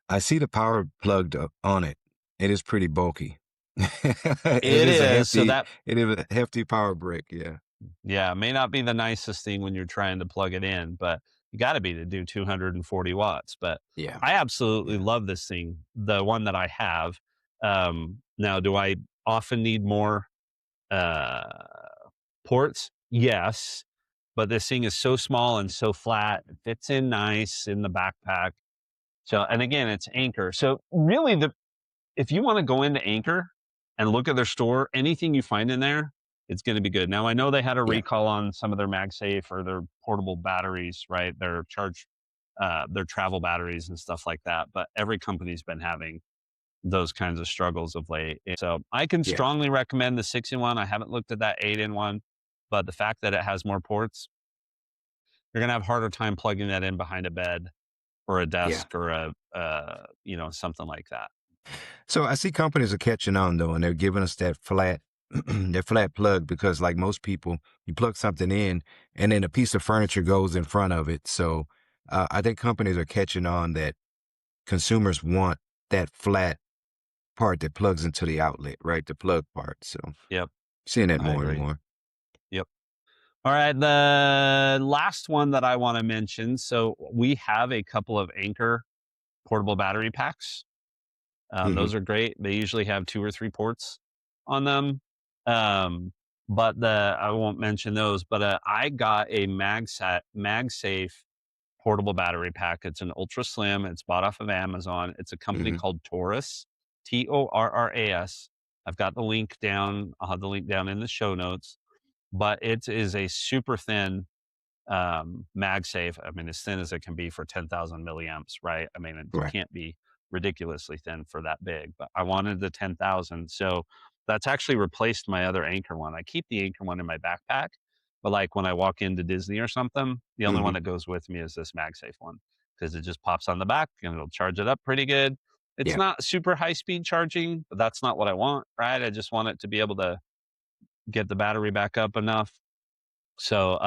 I see the power plugged up on it. It is pretty bulky. It It is a is. So hefty, that, it is a hefty power brick. Yeah. yeah, may not be the nicest thing when you're trying to plug it in, but you got to be to do 240 watts. But Yeah. I absolutely Yeah. love this thing, the one that I have. Now, do I often need more uh, ports? Yes. But this thing is so small and so flat, it fits in nice in the backpack. So, and again, it's Anchor. So really if you want to go into Anchor and look at their store, anything you find in there, it's going to be good. Now, I know they had a Yeah. recall on some of their MagSafe or their portable batteries, right? Their travel batteries and stuff like that. But every company's been having those kinds of struggles of late. So I can Yeah. strongly recommend the 6-in-1. I haven't looked at that 8-in-1, but the fact that it has more ports, you're going to have a harder time plugging that in behind a bed or a Yeah. desk or something like that. So I see companies are catching on though, and they're giving us that flat, that flat plug because, like most people, you plug something in, and then a piece of furniture goes in front of it. So I think companies are catching on that consumers want that flat part that plugs into the outlet, right? The plug part. So Yep, seeing that I more and agree. more. Yep. All right, the last one that I want to mention. So we have a couple of Anchor portable battery packs. Hmm. Those are great. They usually have two or three ports on them. But I won't mention those. But I got a MagSafe portable battery pack. It's an ultra slim. It's bought off of Amazon. It's a company Hmm. called Taurus, Torras. I've got the link down. I'll have the link down in the show notes. But it is a super thin MagSafe. I mean, as thin as it can be for 10,000 milliamps, right? I mean, it Right. can't be ridiculously thin for that big, but I wanted the 10,000. So that's actually replaced my other Anchor one. I keep the Anchor one in my backpack, but like when I walk into Disney or something, the only one Hmm. that goes with me is this MagSafe one because it just pops on the back and it'll charge it up pretty good. It's Yeah. not super high speed charging, but that's not what I want, right? I just want it to be able to get the battery back up enough. So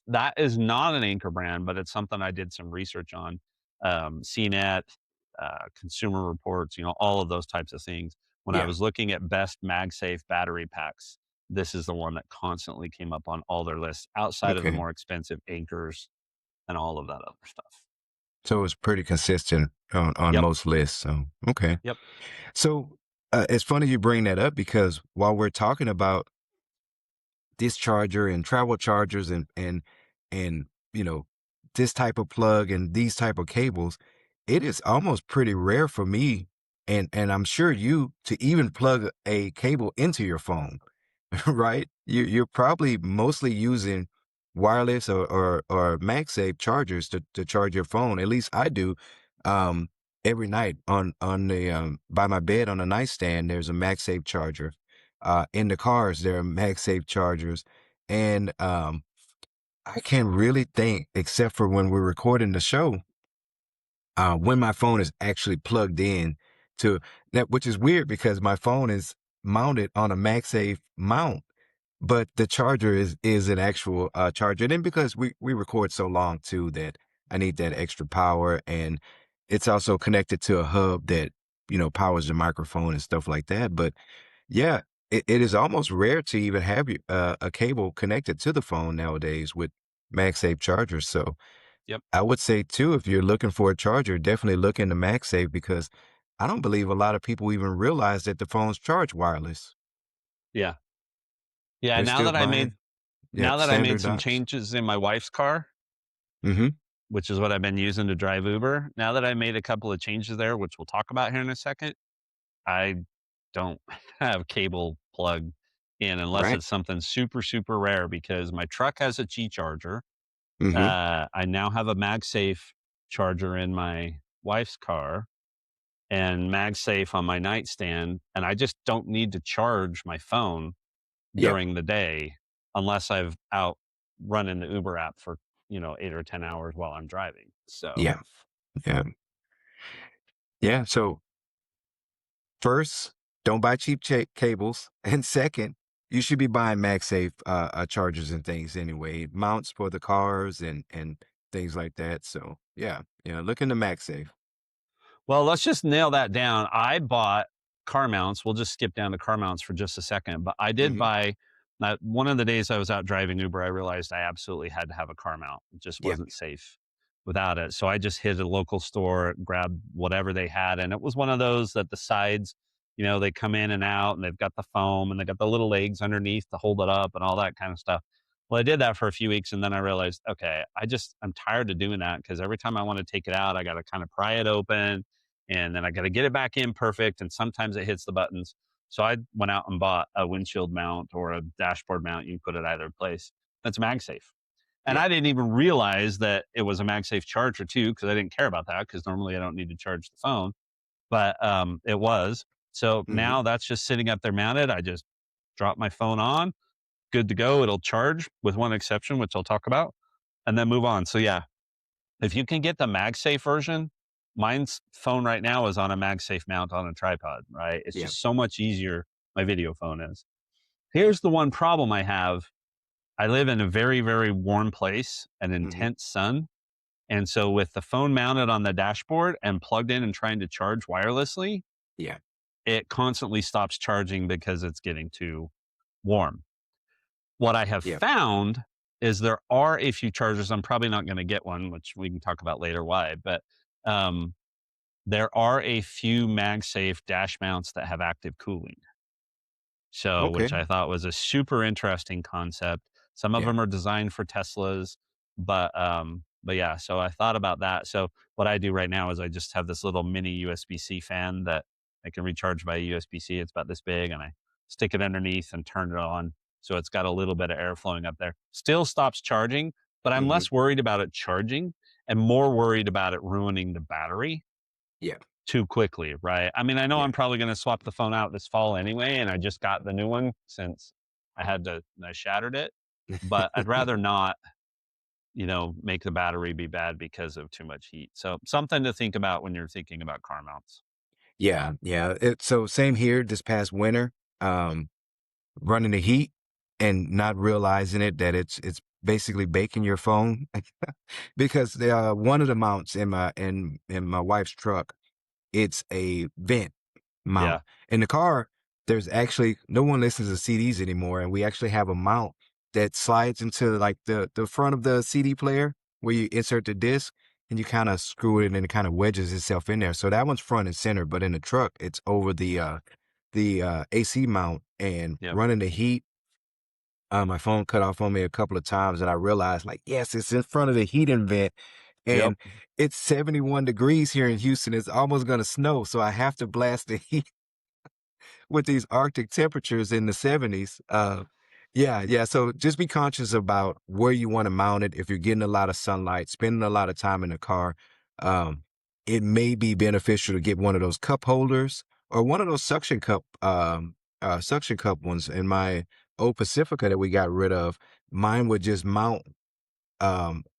that is not an Anchor brand, but it's something I did some research on. CNET, Consumer Reports, all of those types of things. When I Yeah. was looking at best MagSafe battery packs, this is the one that constantly came up on all their lists outside of the Okay. more expensive Anchors and all of that other stuff. So it's pretty consistent on Yep. most lists. So okay. Yep. So it's funny you bring that up because while we're talking about this charger and travel chargers and you know this type of plug and these type of cables, it is almost pretty rare for me and I'm sure you to even plug a cable into your phone. Right? You're probably mostly using wireless or MagSafe chargers to charge your phone. At least I do. Um, every night on the by my bed on the nightstand, there's a MagSafe charger. In the cars, there are MagSafe chargers, and I can't really think, except for when we're recording the show, when my phone is actually plugged in to that, which is weird because my phone is mounted on a MagSafe mount but the charger is an actual charger. And then because we record so long too that I need that extra power, and it's also connected to a hub that powers the microphone and stuff like that. But yeah, it is almost rare to even have a cable connected to the phone nowadays with MagSafe chargers. So Yep. I would say too, if you're looking for a charger, definitely look into MagSafe because I don't believe a lot of people even realize that the phones charge wireless. Yeah. Yeah. They're still buying, Now yep, that I made standard some docks. changes in my wife's car, Mhm. which is what I've been using to drive Uber, now that I made a couple of changes there, which we'll talk about here in a second, I don't have cable plugged in unless Right. it's something super, super rare because my truck has a Qi charger. Mhm. I now have a MagSafe charger in my wife's car and MagSafe on my nightstand, and I just don't need to charge my phone Yeah. during the day unless I've out running the Uber app for, 8 or 10 hours while I'm driving. So, Yeah. Yeah. Yeah. So first, don't buy cheap cables, and second, you should be buying MagSafe chargers and things anyway, mounts for the cars and things like that. So yeah, yeah. Look into MagSafe. well, let's just nail that down. I bought car mounts. We'll just skip down to car mounts for just a second. But I did Hmm. buy one of the days I was out driving Uber, I realized I absolutely had to have a car mount. It just Yeah. wasn't safe without it. So I just hit a local store, grabbed whatever they had. And it was one of those that the sides, they come in and out and they've got the foam and they got the little legs underneath to hold it up and all that kind of stuff. Well, I did that for a few weeks and then I realized, okay, I'm tired of doing that because every time I want to take it out, I got to kind of pry it open and then I got to get it back in perfect. And sometimes it hits the buttons. So I went out and bought a windshield mount or a dashboard mount. You can put it either place. That's MagSafe. And Yeah. I didn't even realize that it was a MagSafe charger too, because I didn't care about that because normally I don't need to charge the phone, but it was. So Hmm. now that's just sitting up there mounted. I just drop my phone on, good to go. It'll charge with one exception, which I'll talk about, and then move on. So yeah, if you can get the MagSafe version, mine's phone right now is on a MagSafe mount on a tripod, right? It's Yeah. just so much easier. My video phone is. Here's the one problem I have. I live in a very, very warm place, an Hmm. intense sun. And so with the phone mounted on the dashboard and plugged in and trying to charge wirelessly, Yeah. it constantly stops charging because it's getting too warm. What I have Yeah. found is there are a few chargers. I'm probably not going to get one, which we can talk about later why, but um, there are a few MagSafe dash mounts that have active cooling. So, which Okay. I thought was a super interesting concept. Some of Yeah. them are designed for Teslas, but yeah, so I thought about that. So what I do right now is I just have this little mini USB-C fan that I can recharge by USB-C. It's about this big and I stick it underneath and turn it on. So it's got a little bit of air flowing up there. Still stops charging, but I'm Hmm. less worried about it charging and more worried about it ruining the battery Yeah. too quickly, right? I mean, I know Yeah. I'm probably going to swap the phone out this fall anyway, and I just got the new one since I shattered it, but I'd rather not, make the battery be bad because of too much heat. So something to think about when you're thinking about car mounts. Yeah. Yeah. So same here this past winter. Um, Running the heat and not realizing it that it's basically baking your phone because one of the mounts in my wife's truck, it's a vent mount. Yeah, In the car, there's actually no one listens to CDs anymore, and we actually have a mount that slides into like the front of the CD player where you insert the disc. and you kind of screw it and it kind of wedges itself in there. So that one's front and center, but in the truck, it's over the AC mount and Yep. running the heat. My phone cut off on me a couple of times, and I realized, like, yes, it's in front of the heating vent, Yep. and it's 71 degrees here in Houston. It's almost going to snow, so I have to blast the heat with these Arctic temperatures in the 70s. Yeah, yeah. So just be conscious about where you want to mount it. If you're getting a lot of sunlight, spending a lot of time in the car, um, it may be beneficial to get one of those cup holders or one of those suction cup ones. In my old Pacifica that we got rid of, mine would just mount.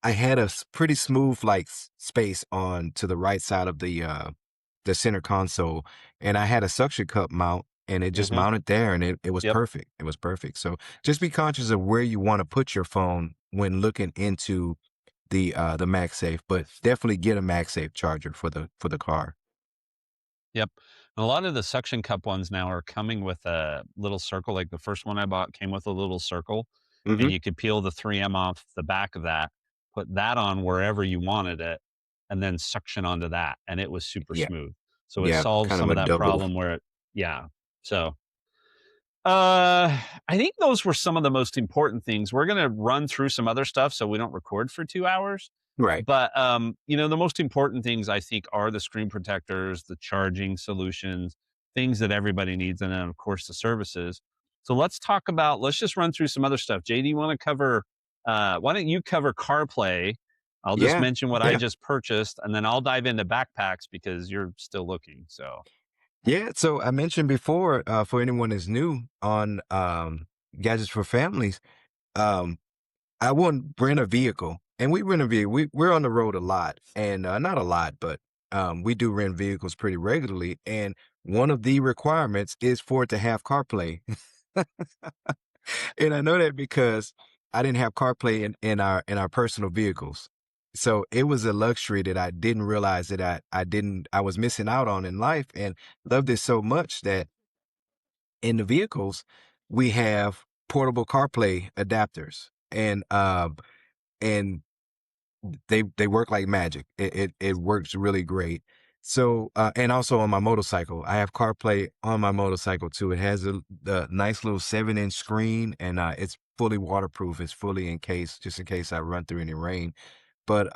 I had a pretty smooth like space on to the right side of the center console, and I had a suction cup mount, and it just Hmm. mounted there, and it was Yep. perfect. It was perfect. So just be conscious of where you want to put your phone when looking into the MagSafe, but definitely get a MagSafe charger for the car. Yep. And a lot of the suction cup ones now are coming with a little circle. Like the first one I bought came with a little circle, and Hmm. you could peel the 3M off the back of that, put that on wherever you wanted it, and then suction onto that. And it was super Yeah, smooth. So it yeah, solves kind of some a of that double. problem where yeah. So uh, I think those were some of the most important things. We're gonna run through some other stuff so we don't record for 2 hours. Right. But, the most important things I think are the screen protectors, the charging solutions, things that everybody needs, and then, of course, the services. So let's just run through some other stuff. Jay, do you wanna cover, why don't you cover CarPlay? I'll just Yeah, mention what I yeah. just purchased, and then I'll dive into backpacks because you're still looking, so Yeah, so I mentioned before, for anyone that's new on Gadgets for Families, um, I want rent a vehicle, and we rent a vehicle. We're on the road a lot, and not a lot, but we do rent vehicles pretty regularly. And one of the requirements is for it to have CarPlay, and I know that because I didn't have CarPlay in our personal vehicles, so it was a luxury that I didn't realize that I was missing out on in life, and loved it so much that in the vehicles we have portable CarPlay adapters, and they work like magic. It works really great. So and also on my motorcycle, I have CarPlay on my motorcycle too. It has the nice little 7-inch screen, and it's fully waterproof. It's fully encased, just in case I run through any rain. But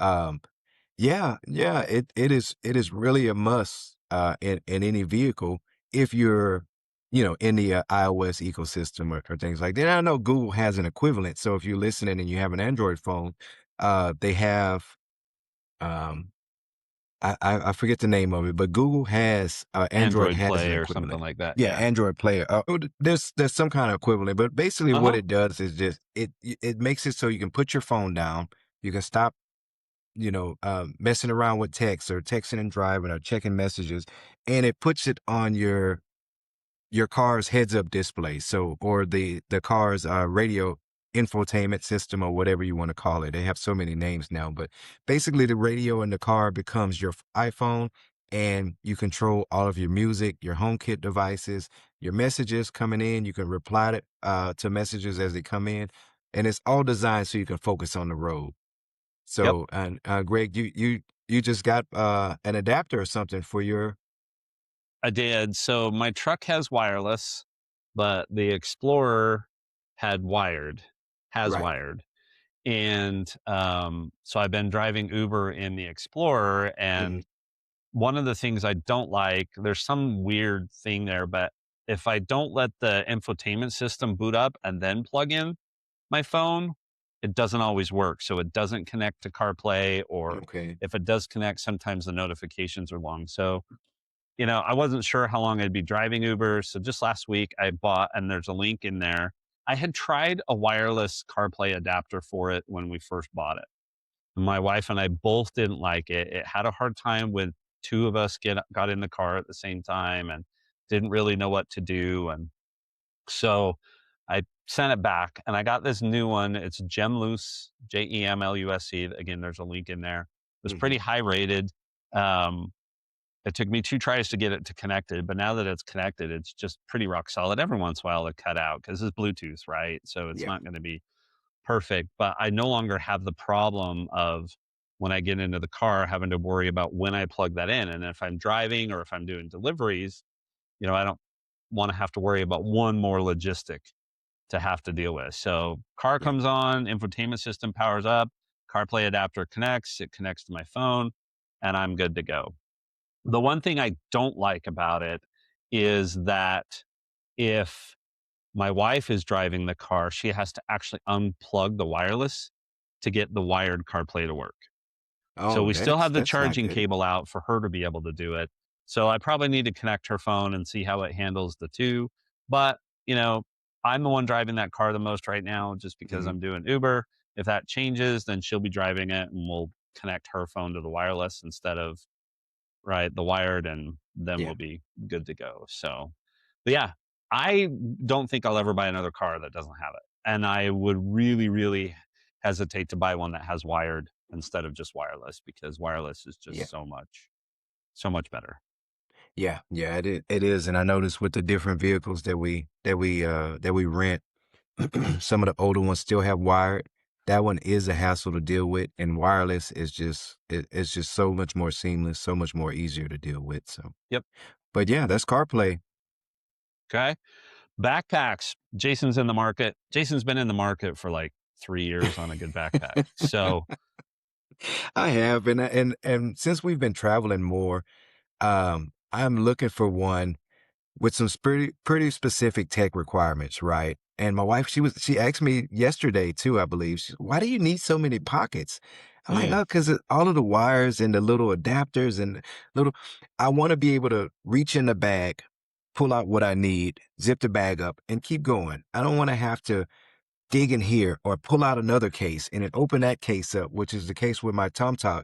yeah, yeah, it is really a must in any vehicle if you're in the iOS ecosystem or things like that. And I know Google has an equivalent. So if you're listening and you have an Android phone, they have um I forget the name of it, but Google has Android Android has an Play or something equivalent. like that, Yeah, yeah. Android Player. There's some kind of equivalent, but basically what Uh-huh. it does is just it makes it so you can put your phone down, you can stop messing around with text or texting and driving or checking messages, and it puts it on your car's heads up display. So, or the car's radio infotainment system or whatever you want to call it. They have so many names now, but basically the radio in the car becomes your iPhone, and you control all of your music, your HomeKit devices, your messages coming in. You can reply to messages as they come in, and it's all designed so you can focus on the road. Yep. So, and Greg, you just got an adapter or something for your I did. So my truck has wireless, but the Explorer had wired, has right. wired. And so I've been driving Uber in the Explorer. Mhm. And one of the things I don't like, there's some weird thing there, but if I don't let the infotainment system boot up and then plug in my phone, it doesn't always work. So it doesn't connect to CarPlay, or Okay. if it does connect, sometimes the notifications are long. So I wasn't sure how long I'd be driving Uber. So just last week I bought, and there's a link in there. I had tried a wireless CarPlay adapter for it when we first bought it. My wife and I both didn't like it. It had a hard time when two of us got in the car at the same time and didn't really know what to do. And so I sent it back, and I got this new one. It's Gemlus, Jemluse. Again, there's a link in there. It was Mhm. pretty high rated. Um, it took me 2 tries to get it to connected, but now that it's connected, it's just pretty rock solid. Every once in a while, it cut out because it's Bluetooth, right? So it's Yeah. not gonna be perfect, but I no longer have the problem of when I get into the car, having to worry about when I plug that in. And if I'm driving or if I'm doing deliveries, I don't want to have to worry about one more logistic to have to deal with. So car Yeah. comes on, infotainment system powers up, CarPlay adapter connects, it connects to my phone, and I'm good to go. The one thing I don't like about it is that if my wife is driving the car, she has to actually unplug the wireless to get the wired CarPlay to work. So Oh, we still have the that's not charging good. cable out for her to be able to do it. So I probably need to connect her phone and see how it handles the two. But, you know, I'm the one driving that car the most right now just because Mhm. I'm doing Uber. If that changes, then she'll be driving it and we'll connect her phone to the wireless instead of right the wired, and then Yeah. we'll be good to go. So, but yeah, I don't think I'll ever buy another car that doesn't have it. And I would really, really hesitate to buy one that has wired instead of just wireless because wireless is Yeah. just so much better. Yeah. Yeah, it is, and I noticed with the different vehicles that we rent, some of the older ones still have wired. That one is a hassle to deal with, and wireless is it's just so much more seamless, so much more easier to deal with, so Yep. but yeah, that's CarPlay. Okay. Backpacks. Jason's in the market. Jason's been in the market for like 3 years on a good backpack. So, I have, and since we've been traveling more, I'm looking for one with some pretty specific tech requirements, right? And my wife, she asked me yesterday too, I believe. Why do you need so many pockets? I'm like, mm, oh, because all of the wires and the little adapters and little. I want to be able to reach in the bag, pull out what I need, zip the bag up, and keep going. I don't want to have to dig in here or pull out another case and then open that case up, which is the case with my TomTalk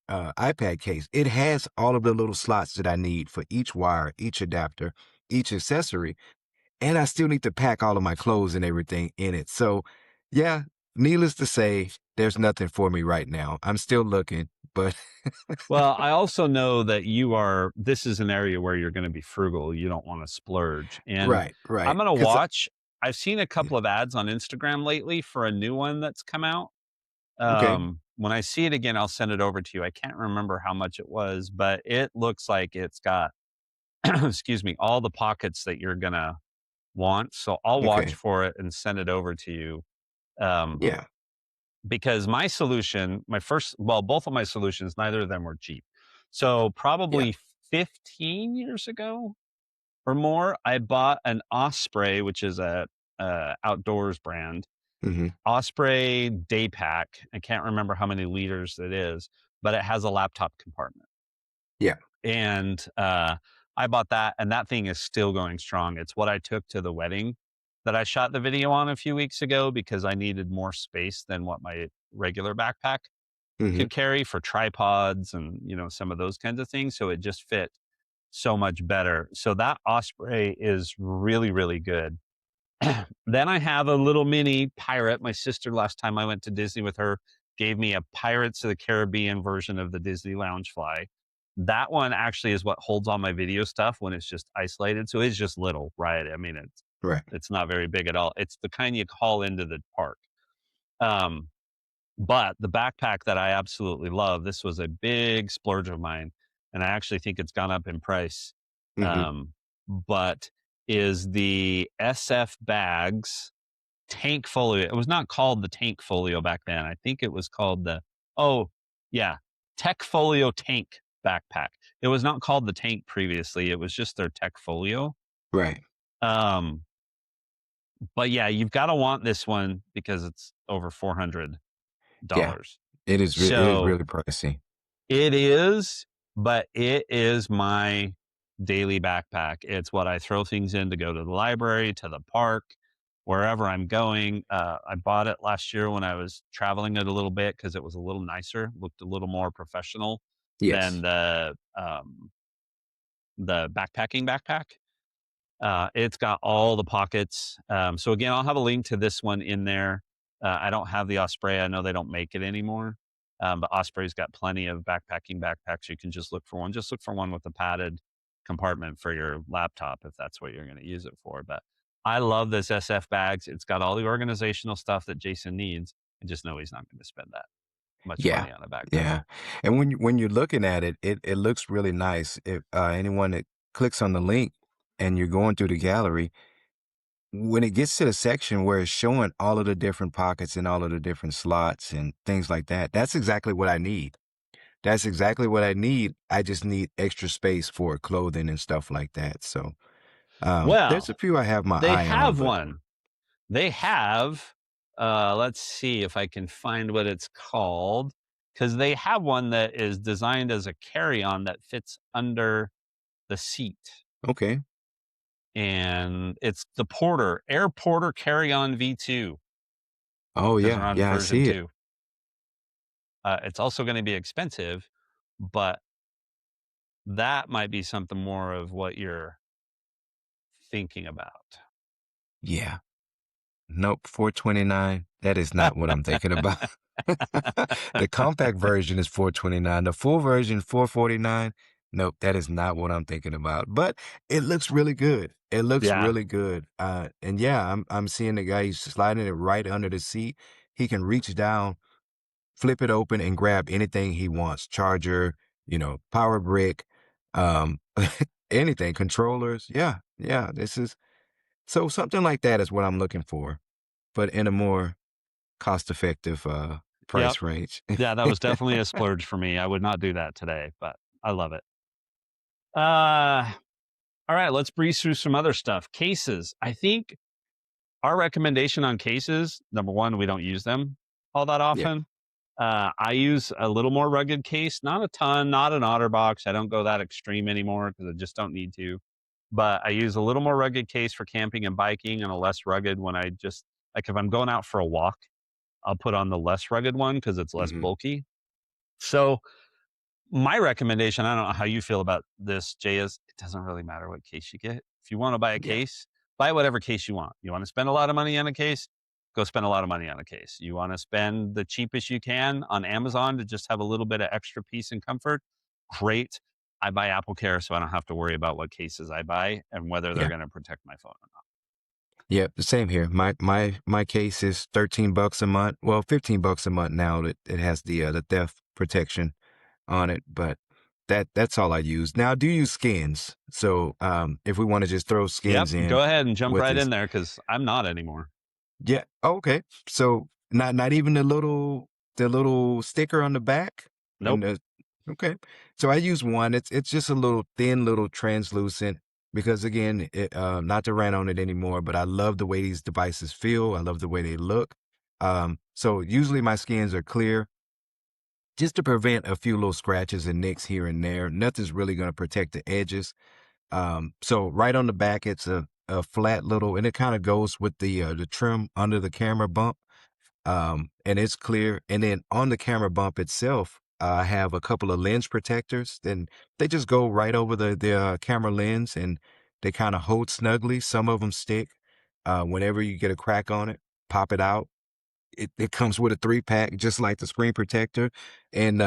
iPad case. It has all of the little slots that I need for each wire, each adapter, each accessory, and I still need to pack all of my clothes and everything in it. So, yeah, needless to say, there's nothing for me right now. I'm still looking, but well, I also know that this is an area where you're going to be frugal. You don't want to splurge. And right, I'm right. going to Because watch. I've seen a couple of ads on Instagram lately for a new one that's come out. okay, When I see it again, I'll send it over to you. I can't remember how much it was, but it looks like it's got, excuse me, all the pockets that you're going to want. So I'll watch okay, for it and send it over to you. Um, yeah, because my solution, both of my solutions, neither of them were cheap. So yeah, probably 15 years ago or more, I bought an Osprey, which is a outdoors brand, hmm, Osprey day pack. I can't remember how many liters it is, but it has a laptop compartment. yeah, And I bought that, and that thing is still going strong. It's what I took to the wedding that I shot the video on a few weeks ago because I needed more space than what my regular backpack hmm, could carry for tripods and some of those kinds of things. So it just fit so much better. So that Osprey is really, really good. Then I have a little mini pirate. My sister, last time I went to Disney with her, gave me a Pirates of the Caribbean version of the Disney Loungefly. That one actually is what holds all my video stuff when it's just isolated. So it's just little, right? I mean, right, it's not very big at all. It's the kind you haul into the park. Um, but the backpack that I absolutely love, this was a big splurge of mine, and I actually think it's gone up in price. hmm, Um, but is the SF Bags Tank Folio. It was not called the Tank Folio back then. I think it was called oh, yeah, Tech Folio Tank backpack. It was not called the Tank previously. It was just their Tech Folio. right, Um, but yeah, you've got to want this one because it's over $400. yeah. It is So really pricey. it is, but it is my daily backpack. It's what I throw things in to go to the library, to the park, wherever I'm going. I bought it last year when I was traveling it a little bit because it was a little nicer, looked a little more professional than Yes. the backpacking backpack. It's got all the pockets. So again, I'll have a link to this one in there. I don't have the Osprey. I know they don't make it anymore. But Osprey's got plenty of backpacking backpacks. You can just look for one. Just look for one with a padded compartment for your laptop if that's what you're going to use it for. But I love this SF bags. It's got all the organizational stuff that Jason needs. I just know he's not going to spend that. much Yeah, money on a backpack. yeah. And when you're looking at it, it looks really nice. If anyone that clicks on the link and you're going through the gallery, when it gets to the section where it's showing all of the different pockets and all of the different slots and things like that, that's exactly what I need. That's exactly what I need. I just need extra space for clothing and stuff like that. So there's Well, a few I have my they eye on, have but one. They have, let's see if I can find what it's called, because they have one that is designed as a carry-on that fits under the seat. okay. And it's the Porter, Air Porter Carry-On V2 Oh is yeah, around yeah, I version see it. 2. It's also gonna be expensive, but that might be something more of what you're thinking about. Yeah. Nope, 429. That is not what I'm thinking about. The compact version is 429. The full version 449. Nope, that is not what I'm thinking about. But it looks really good. It looks Yeah. really good. And yeah, I'm seeing the guy, he's sliding it right under the seat. He can reach down, flip it open, and grab anything he wants. Charger, power brick, um, anything, controllers. Yeah, yeah. This is so something like that is what I'm looking for, but in a more cost-effective, Yep. price range. Yeah, that was definitely a splurge for me. I would not do that today, but I love it. Uh, all right, let's breeze through some other stuff. Cases. I think our recommendation on cases, number one, we don't use them all that Yeah, often. I use a little more rugged case, not a ton, not an OtterBox. I don't go that extreme anymore because I just don't need to. But I use a little more rugged case for camping and biking, and a less rugged when I just like if I'm going out for a walk, I'll put on the less rugged one because it's less mhm, bulky. So my recommendation, I don't know how you feel about this, Jay, is it doesn't really matter what case you get. If you want to buy a yeah, case, buy whatever case you want. You want to spend a lot of money on a case, go spend a lot of money on a case. You want to spend the cheapest you can on Amazon to just have a little bit of extra peace and comfort. Great. I buy Apple Care, so I don't have to worry about what cases I buy and whether they're yeah, going to protect my phone or not. yeah, the same here. My case is $13 a month. Well, $15 a month now that it has the theft protection on it, but that's all I use. Now I do use skins. So, if we wanna just throw Yep. skins in Go ahead and jump with right this. in there because I'm not anymore. Yeah, oh, okay. So, not even the little sticker on the back? And Nope. the Okay. So I use one. It's just a little thin, little translucent because again, not to rant on it anymore, but I love the way these devices feel. I love the way they look. So usually my skins are clear just to prevent a few little scratches and nicks here and there. Nothing's really going to protect the edges. So right on the back, it's a flat little, and it kind of goes with the trim under the camera bump. And it's clear. And then on the camera bump itself, I have a couple of lens protectors. Then they just go right over the camera lens, and they kind of hold snugly. Some of them stick. Whenever you get a crack on it, pop it out. It comes with a 3-pack, just like the screen protector, and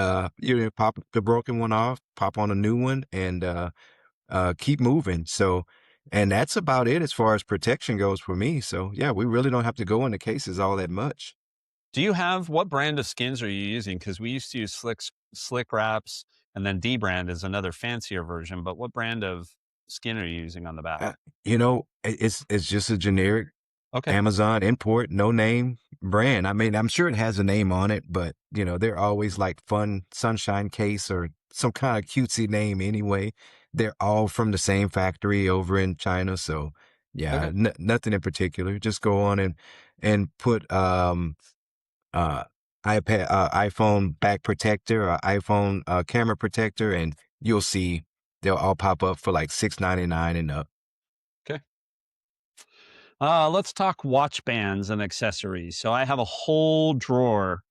pop the broken one off, pop on a new one, and keep moving. So, and that's about it as far as protection goes for me. So yeah, we really don't have to go into cases all that much. Do you have what brand of skins are you using? Because we used to use Slick Wraps, and then D brand is another fancier version. But what brand of skin are you using on the back? Uh, it's just a generic Okay, Amazon import, no name brand. I mean, I'm sure it has a name on it, but they're always like fun sunshine case or some kind of cutesy name anyway. They're all from the same factory over in China. So yeah, okay. nothing in particular. Just go on and put uh iPhone back protector or iPhone camera protector, and you'll see they'll all pop up for like 6.99 and up. Okay. Let's talk watch bands and accessories. So I have a whole drawer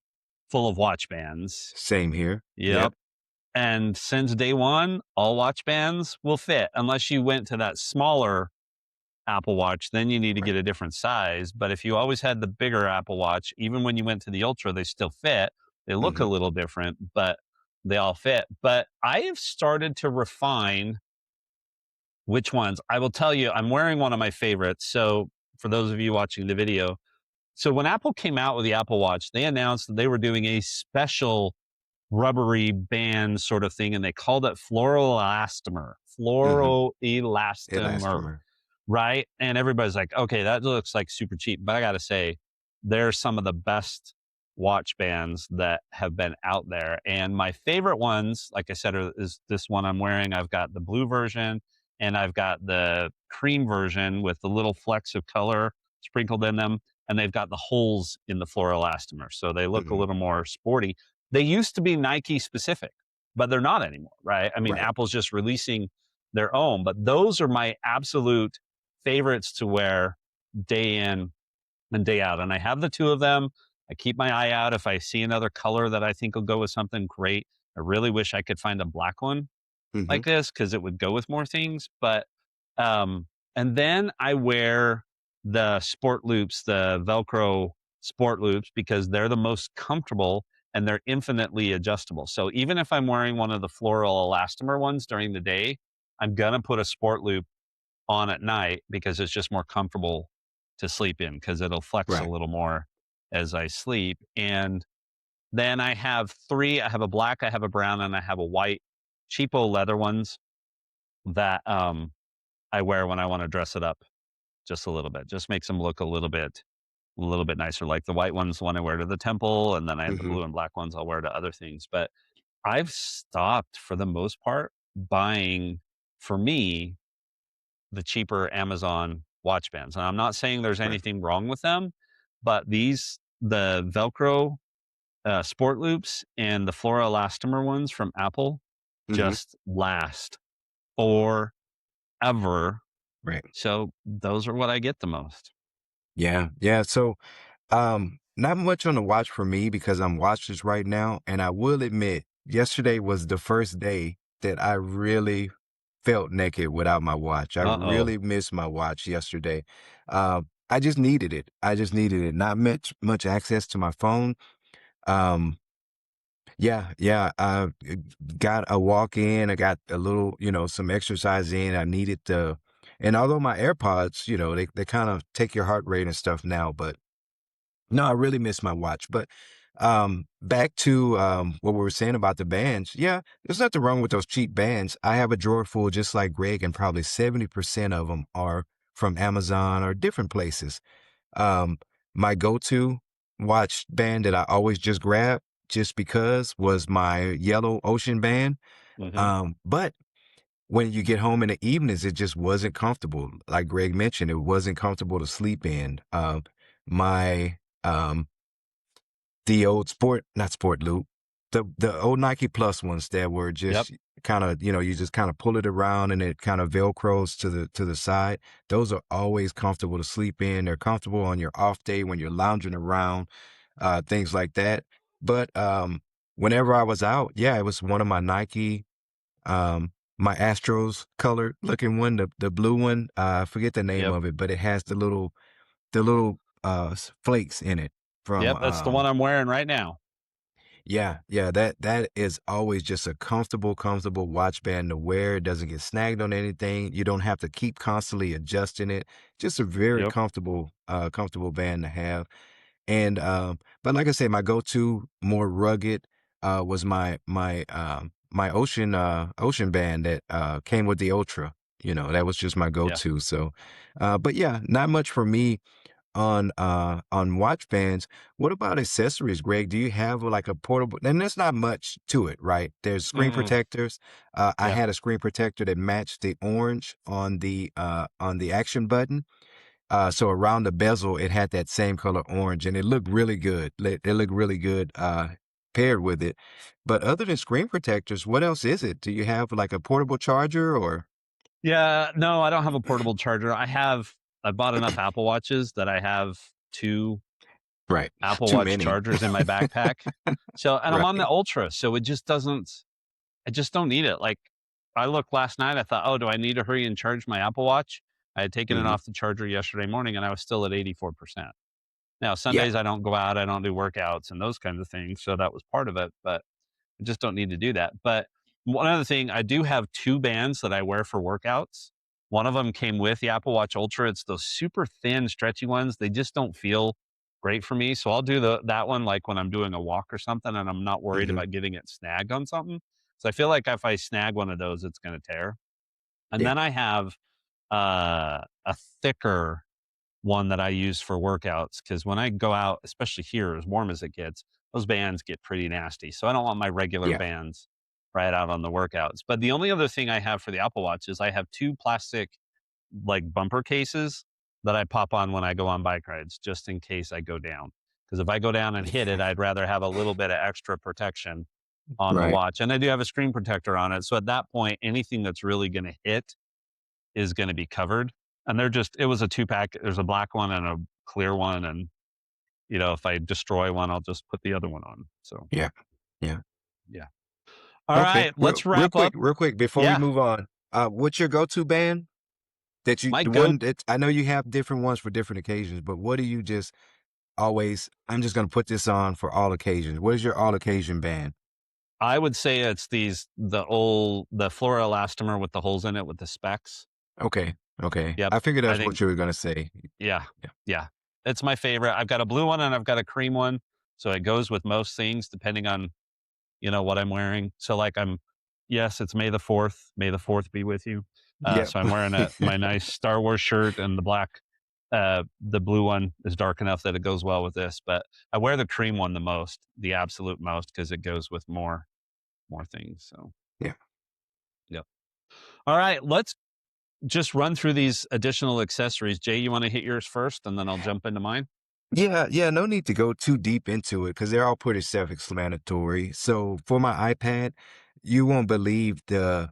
full of watch bands. Same here. Yep. Yep. And since day one, all watch bands will fit unless you went to that smaller Apple Watch, then you need to Right. get a different size. But if you always had the bigger Apple Watch, even when you went to the Ultra, they still fit. They look a Hmm. little different, but they all fit. But I have started to refine which ones. I will tell you, I'm wearing one of my favorites. So for those of you watching the video, So when Apple came out with the Apple Watch, they announced that they were doing a special rubbery band sort of thing, and they called it fluoroelastomer. Hmm. Fluoroelastomer, Elastomer. right? And everybody's like, okay, that looks like super cheap. But I got to say, they're some of the best watch bands that have been out there. And my favorite ones, like I said, is this one I'm wearing. I've got the blue version and I've got the cream version with the little flecks of color sprinkled in them. And they've got the holes in the fluoroelastomer. So they look a Hmm. little more sporty. They used to be Nike specific, but they're not anymore, right? I mean, Right. Apple's just releasing their own, but those are my absolute favorites to wear day in and day out. And I have the two of them. I keep my eye out. If I see another color that I think will go with something great, I really wish I could find a black one Hmm. like this because it would go with more things. But um, and then I wear the sport loops, the Velcro sport loops, because they're the most comfortable and they're infinitely adjustable. So even if I'm wearing one of the floral elastomer ones during the day, I'm gonna put a sport loop on at night because it's just more comfortable to sleep in because it'll flex a Right. little more as I sleep. And then I have three. I have a black, I have a brown, and I have a white cheapo leather ones that I wear when I want to dress it up just a little bit. Just makes them look a little bit nicer. Like the white ones, the one I wear to the temple, and then I have the Hmm. blue and black ones I'll wear to other things. But I've stopped for the most part buying, for me, the cheaper Amazon watch bands. And I'm not saying there's Right. anything wrong with them, but the Velcro sport loops and the fluoroelastomer ones from Apple Hmm. just last forever. Right. So those are what I get the most. Yeah. Yeah. So, not much on the watch for me because I'm watchless right now. And I will admit, yesterday was the first day that I really felt naked without my watch. I Uh oh. really missed my watch yesterday. I just needed it. I just needed it. Not much access to my phone. Um, yeah, yeah. I got a walk in. I got a little, some exercise in. I needed to, and although my AirPods, they kind of take your heart rate and stuff now, but no, I really miss my watch. But back to what we were saying about the bands. Yeah, there's nothing wrong with those cheap bands. I have a drawer full just like Greg, and probably 70% of them are from Amazon or different places. Um, my go-to watch band that I always just grab just because was my yellow ocean band. Hmm. But when you get home in the evenings, it just wasn't comfortable. Like Greg mentioned, it wasn't comfortable to sleep in. My the old not sport loop, the old Nike Plus ones that were Yep. just kind of, you just kind of pull it around and it kind of velcros to the side. Those are always comfortable to sleep in. They're comfortable on your off day when you're lounging around, things like that. But whenever I was out, yeah, it was one of my Nike, my Astros colored looking one, the blue one. I forget the name Yep. of it, but it has the little flakes in it from Yep. That's the one I'm wearing right now. yeah, yeah, that is always just a comfortable watch band to wear. It doesn't get snagged on anything. You don't have to keep constantly adjusting it. Just a very Yep. comfortable band to have. And but like I say, my go-to more rugged was my ocean band that came with the Ultra. That was just my Yeah. go-to. So but yeah, not much for me on watch bands. What about accessories, Greg? Do you have like a portable, and there's not much to it, right? There's screen Mm-mm. protectors. I Yeah. had a screen protector that matched the orange on the action button. So around the bezel it had that same color orange and it looked really good. It looked really good paired with it. But other than screen protectors, what else is it? Do you have like a portable charger or Yeah. No, I don't have a portable charger. I bought enough Apple Watches that I have two right? Apple Too Watch many. chargers in my backpack. So, and I'm on the Right. Ultra, so I just don't need it. Like, I looked last night, I thought, oh, do I need to hurry and charge my Apple Watch? I had taken it Hmm. off the charger yesterday morning and I was still at 84%. Now, Yeah. Sundays I don't go out, I don't do workouts and those kinds of things. So that was part of it, but I just don't need to do that. But one other thing, I do have two bands that I wear for workouts. One of them came with the Apple Watch Ultra. It's those super thin, stretchy ones. They just don't feel great for me. So I'll do that one like when I'm doing a walk or something and I'm not worried Hmm. about getting it snagged on something. So I feel like if I snag one of those, it's going to tear. And Yeah. then I have a thicker one that I use for workouts because when I go out, especially here, as warm as it gets, those bands get pretty nasty. So I don't want my regular Yeah. bands right out on the workouts. But the only other thing I have for the Apple Watch is I have two plastic like bumper cases that I pop on when I go on bike rides just in case I go down. Because if I go down and hit it, I'd rather have a little bit of extra protection on the Right. watch. And I do have a screen protector on it. So at that point, anything that's really going to hit is going to be covered. And it was a two pack. There's a black one and a clear one. And, if I destroy one, I'll just put the other one on. So, Yeah. Yeah. yeah. All Okay. right. Let's Real wrap quick, up. real quick before we Yeah. move on, what's your go-to band My the go one that I know you have different ones for different occasions, but what do you just always, I'm just going to put this on for all occasions. What is your all occasion band? I would say it's the fluoroelastomer with the holes in it with the specs. Okay. Okay. Yep. I figured I that's think, what you were going to say. yeah. Yeah. Yeah. It's my favorite. I've got a blue one and I've got a cream one. So it goes with most things depending on, what I'm wearing. So like yes, it's May the 4th. May the 4th be with you. Yep. So I'm wearing my nice Star Wars shirt and the blue one is dark enough that it goes well with this, but I wear the cream one the most, the absolute most, because it goes with more things. So, Yeah. yep. All right. Let's just run through these additional accessories. Jay, you want to hit yours first and then I'll jump into mine? Yeah, yeah, no need to go too deep into it because they're all pretty self-explanatory. So for my iPad, you won't believe the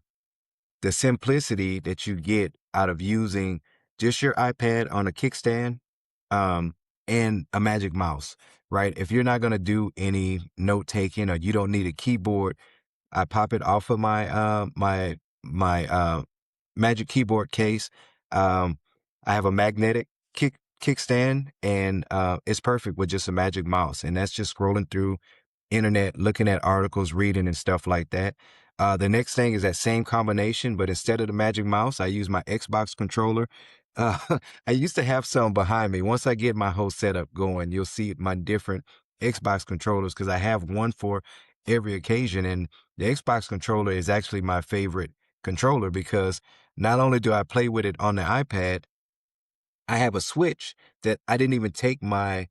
simplicity that you get out of using just your iPad on a kickstand, um, and a magic mouse, right? If you're not going to do any note taking or you don't need a keyboard, I pop it off of my Magic Keyboard case. Um, I have a magnetic kickstand, and it's perfect with just a Magic Mouse, and that's just scrolling through internet, looking at articles, reading, and stuff like that. The next thing is that same combination, but instead of the Magic Mouse, I use my Xbox controller. I used to have some behind me. Once I get my whole setup going, you'll see my different Xbox controllers because I have one for every occasion. And the Xbox controller is actually my favorite controller because not only do I play with it on the iPad, I have a Switch that I didn't even take my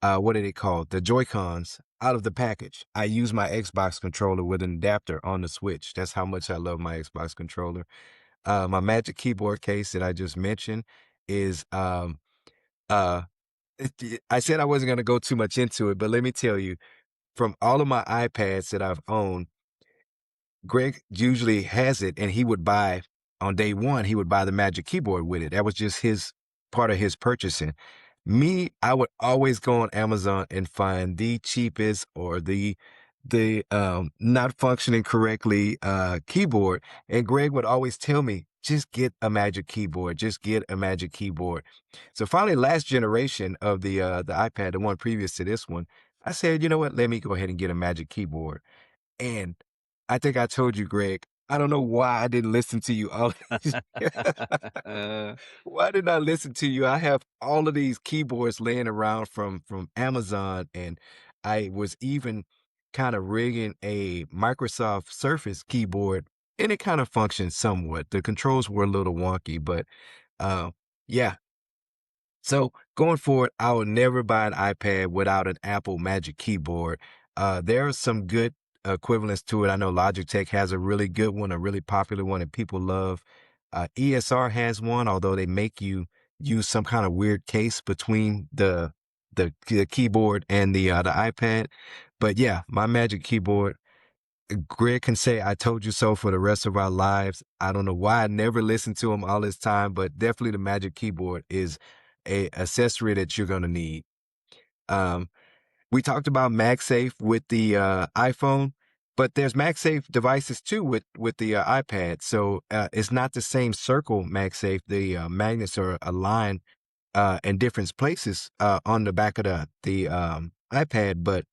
what are they called? The Joy-Cons out of the package. I use my Xbox controller with an adapter on the Switch. That's how much I love my Xbox controller. My Magic Keyboard case that I just mentioned is uh I said I wasn't going to go too much into it, but let me tell you, from all of my iPads that I've owned, Greg usually has it, and he would buy on day one, he would buy the Magic Keyboard with it. That was just his part of his purchasing. Me, I would always go on Amazon and find the cheapest or the not functioning correctly keyboard. And Greg would always tell me, just get a Magic Keyboard, just get a Magic Keyboard. So finally, last generation of the iPad, the one previous to this one, I said, you know what, let me go ahead and get a Magic Keyboard. And I think I told you, Greg, I don't know why I didn't listen to you all these why didn't I listen to you? I have all of these keyboards laying around from Amazon, and I was even kind of rigging a Microsoft Surface keyboard, and it kind of functioned somewhat. The controls were a little wonky, but uh, yeah, so going forward, I will never buy an iPad without an Apple Magic Keyboard. There are some good equivalents to it. I know Logitech has a really good one, a really popular one that people love. ESR has one, although they make you use some kind of weird case between the keyboard and the iPad. But yeah, my Magic Keyboard, Greg can say I told you so for the rest of our lives. I don't know why I never listened to him all this time, but definitely the Magic Keyboard is a accessory that you're gonna need. Um, we talked about MagSafe with the iPhone, but there's MagSafe devices too with the iPad. So it's not the same circle MagSafe. The magnets are aligned in different places on the back of the iPad, but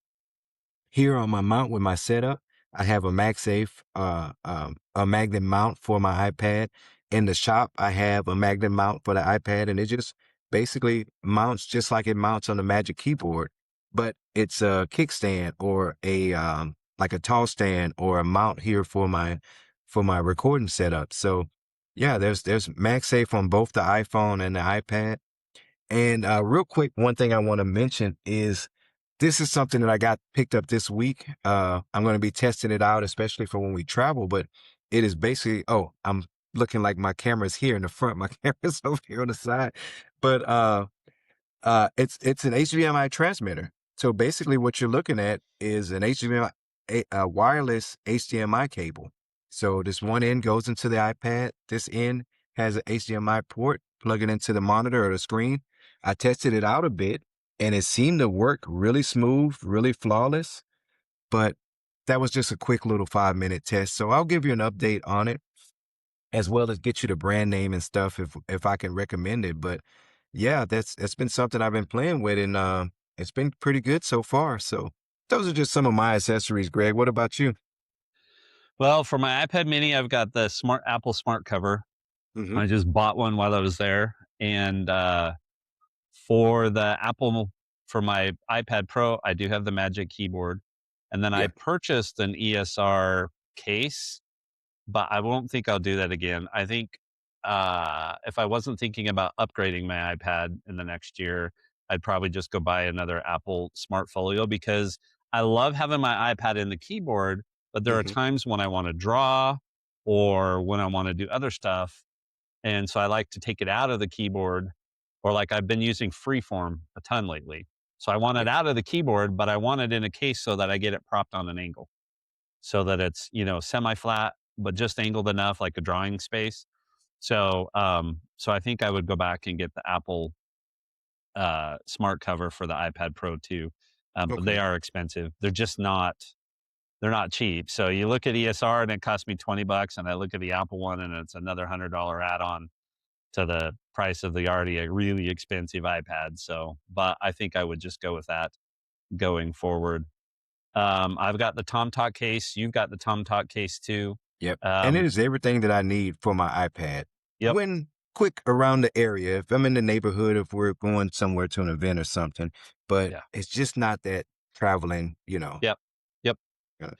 here on my mount with my setup, I have a MagSafe, a magnet mount for my iPad. In the shop, I have a magnet mount for the iPad, and it just basically mounts just like it mounts on the Magic Keyboard, but it's a kickstand or a like a tall stand or a mount here for my recording setup. So yeah, there's MagSafe on both the iPhone and the iPad. And real quick, one thing I want to mention is this is something that I got picked up this week. I'm going to be testing it out, especially for when we travel. But it is basically, oh, I'm looking like my camera's here in the front, my camera's over here on the side. But it's an HDMI transmitter. So basically, what you're looking at is an HDMI, a wireless HDMI cable. So this one end goes into the iPad. This end has an HDMI port. Plug it into the monitor or the screen. I tested it out a bit, and it seemed to work really smooth, really flawless. But that was just a quick little 5-minute test. So I'll give you an update on it as well as get you the brand name and stuff if I can recommend it. But yeah, that's been something I've been playing with, and it's been pretty good so far. So those are just some of my accessories, Greg. What about you? Well, for my iPad mini, I've got the Apple smart cover. Hmm. I just bought one while I was there. And for the Apple, for my iPad Pro, I do have the Magic Keyboard. And then I Yeah. purchased an ESR case, but I won't think I'll do that again. I think if I wasn't thinking about upgrading my iPad in the next year, I'd probably just go buy another Apple Smartfolio because I love having my iPad in the keyboard, but there are Hmm. times when I want to draw or when I want to do other stuff. And so I like to take it out of the keyboard, or like I've been using Freeform a ton lately. So I want Yeah. it out of the keyboard, but I want it in a case so that I get it propped on an angle so that it's, semi flat, but just angled enough like a drawing space. So I think I would go back and get the Apple smart cover for the iPad Pro too. But they Okay. are expensive. They're not cheap. So you look at ESR and it cost me $20, and I look at the Apple one and it's another $100 add-on to the price of the already a really expensive iPad. So, but I think I would just go with that going forward. I've got the TomTalk case. You've got the TomTalk case too. Yep. And it Um, is everything that I need for my iPad. yep, When quick around the area, if I'm in the neighborhood, if we're going somewhere to an event or something, but yeah, it's just not that traveling, yep, yep. uh,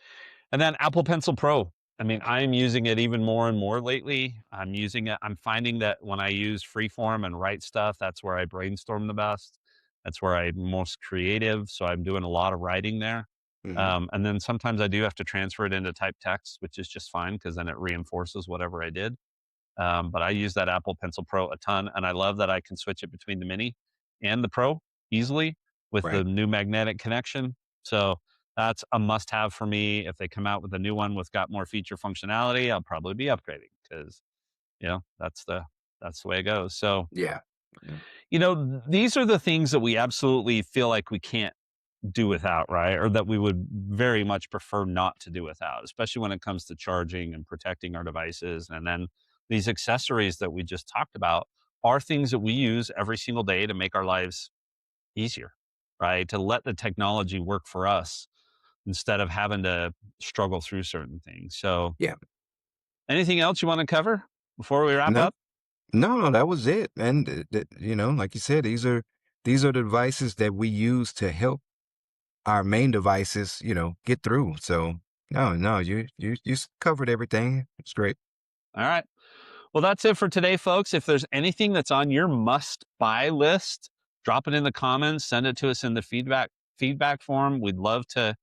And then Apple Pencil Pro. I mean, I'm using it even more and more lately. I'm finding that when I use Freeform and write stuff, that's where I brainstorm the best. That's where I'm most creative. So I'm doing a lot of writing there. mhm, And then sometimes I do have to transfer it into typed text, which is just fine because then it reinforces whatever I did. But I use that Apple Pencil Pro a ton, and I love that I can switch it between the Mini and the Pro easily with the right. new magnetic connection. So that's a must-have for me. If they come out with a new one with got more feature functionality, I'll probably be upgrading because that's the way it goes. So Yeah. Yeah. these are the things that we absolutely feel like we can't do without, right? Or that we would very much prefer not to do without, especially when it comes to charging and protecting our devices. And then these accessories that we just talked about are things that we use every single day to make our lives easier, right? To let the technology work for us instead of having to struggle through certain things. So, Yeah. anything else you want to cover before we wrap No, up? no, that was it. And like you said, these are the devices that we use to help our main devices, get through. So no, you covered everything. It's great. All right. Well, that's it for today, folks. If there's anything that's on your must buy list, drop it in the comments, send it to us in the feedback form. We'd love to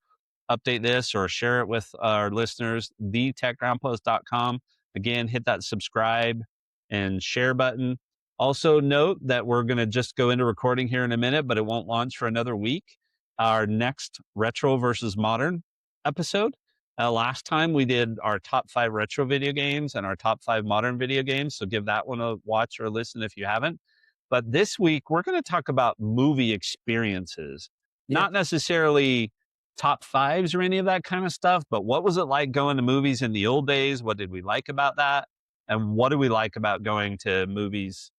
update this or share it with our listeners. thetechgroundpost.com. Again, hit that subscribe and share button. Also, note that we're going to just go into recording here in a minute, but it won't launch for another week. Our next retro versus modern episode. Last time we did our top 5 retro video games and our top 5 modern video games. So give that one a watch or a listen if you haven't. But this week, we're going to talk about movie experiences, Yeah. not necessarily top fives or any of that kind of stuff, but what was it like going to movies in the old days? What did we like about that? And what do we like about going to movies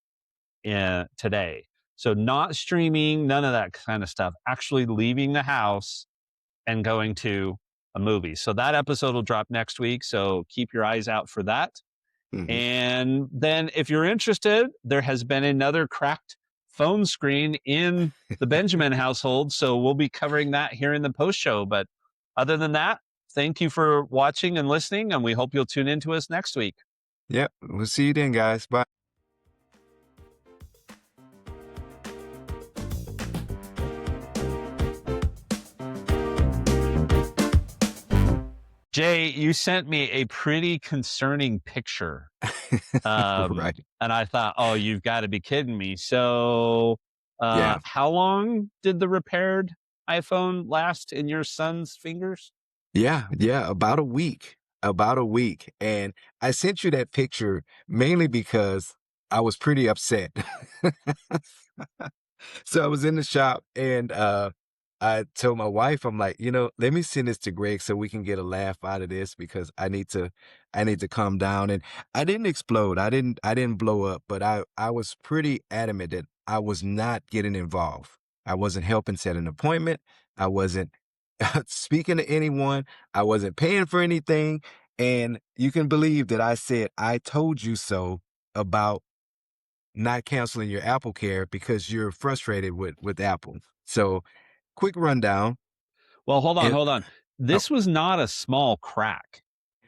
today? So, not streaming, none of that kind of stuff, actually leaving the house and going to a movie. So, that episode will drop next week. So, keep your eyes out for that. Hmm. And then, if you're interested, there has been another cracked phone screen in the Benjamin household. So we'll be covering that here in the post show. But other than that, thank you for watching and listening, and we hope you'll tune in to us next week. Yep. We'll see you then, guys. Bye. Jay, you sent me a pretty concerning picture. Right. And I thought, oh, you've got to be kidding me. So, Yeah. how long did the repaired iPhone last in your son's fingers? Yeah. Yeah. About a week. About a week. And I sent you that picture mainly because I was pretty upset. So I was in the shop and I told my wife, I'm like, let me send this to Greg so we can get a laugh out of this because I need to calm down. And I didn't explode. I didn't blow up, but I was pretty adamant that I was not getting involved. I wasn't helping set an appointment. I wasn't speaking to anyone. I wasn't paying for anything. And you can believe that I said, I told you so about not canceling your Apple Care because you're frustrated with Apple. So, quick rundown. Well, hold on, And hold on. oh, This was not a small crack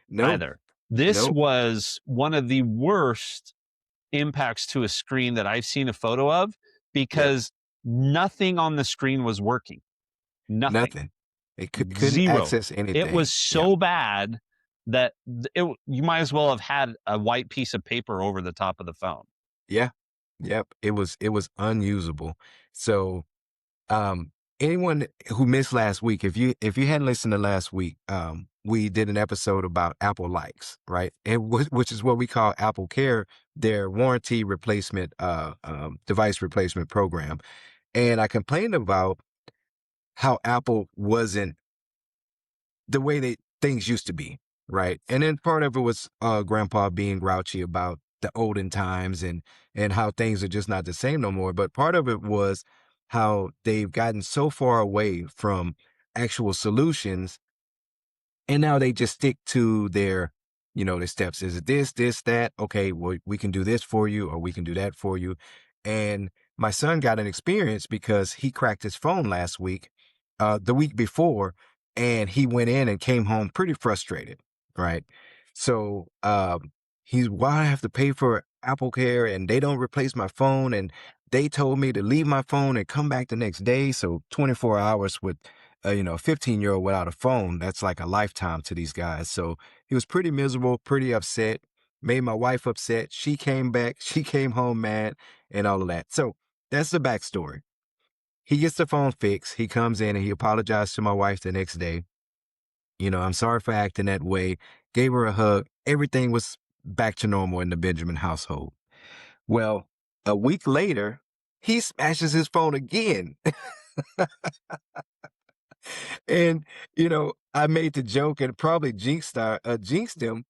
no, either. This no, was one of the worst impacts to a screen that I've seen a photo of yep, because nothing on the screen was working. Nothing. nothing. It couldn't Zero. access It was anything. Yeah, so bad that you might as well have had a white piece of paper over the top of the phone. yeah, yep. It was unusable. So, um, anyone who missed last week, if you hadn't listened to last week, we did an episode about Apple likes, right? And which is what we call Apple Care, their warranty replacement, device replacement program. And I complained about how Apple wasn't the way that things used to be, right? And then part of it was grandpa being grouchy about the olden times and how things are just not the same no more. But part of it was how they've gotten so far away from actual solutions and now they just stick to their steps. Is it this, that? Okay, well, we can do this for you or we can do that for you. And my son got an experience because he cracked his phone last week, the week before, and he went in and came home pretty frustrated, right? So why I have to pay for Apple Care and they don't replace my phone and they told me to leave my phone and come back the next day. So 24 hours with a 15-year-old without a phone, that's like a lifetime to these guys. So he was pretty miserable, pretty upset, made my wife upset. She came back, she came home mad, and all of that. So that's the backstory. He gets the phone fixed. He comes in and he apologized to my wife the next day. I'm sorry for acting that way. Gave her a hug. Everything was back to normal in the Benjamin household. Well, a week later, he smashes his phone again. And, I made the joke and probably jinxed him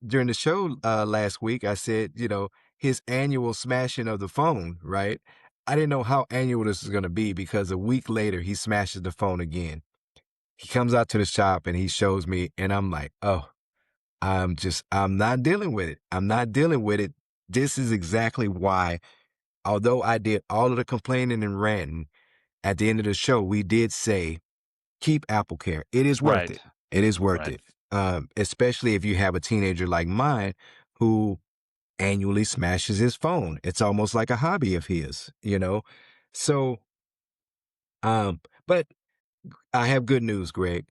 during the show last week. I said, his annual smashing of the phone, right? I didn't know how annual this was going to be because a week later he smashes the phone again. He comes out to the shop and he shows me, and I'm like, oh, I'm not dealing with it. I'm not dealing with it. This is exactly why, although I did all of the complaining and ranting, at the end of the show, we did say, keep Apple Care. It is worth Right. it. It is worth Right. it. Especially if you have a teenager like mine who annually smashes his phone. It's almost like a hobby of his. So, but I have good news, Greg.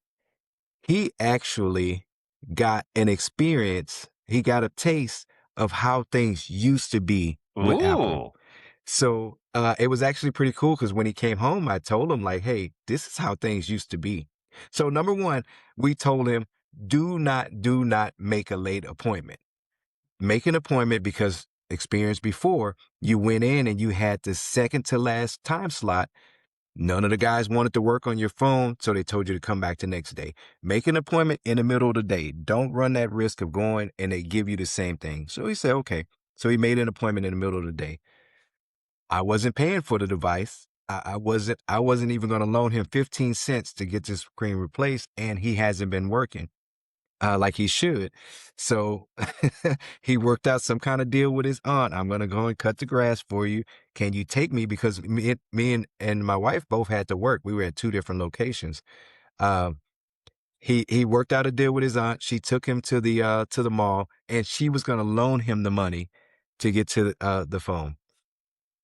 He actually got an experience. He got a taste of how things used to be with Apple. Ooh. So it was actually pretty cool because when he came home, I told him, like, hey, this is how things used to be. So, number one, we told him, do not make a late appointment. Make an appointment because experience before, you went in and you had the second to last time slot. None of the guys wanted to work on your phone, so they told you to come back the next day. Make an appointment in the middle of the day. Don't run that risk of going and they give you the same thing. So he said, okay. So he made an appointment in the middle of the day. I wasn't paying for the device. I wasn't even going to loan him 15 cents to get this screen replaced, and he hasn't been working. like he should. So he worked out some kind of deal with his aunt. I'm gonna go and cut the grass for you. Can you take me? Because me and my wife both had to work. We were at two different locations. Um, he worked out a deal with his aunt. She took him to the mall, and she was gonna loan him the money to get to the phone.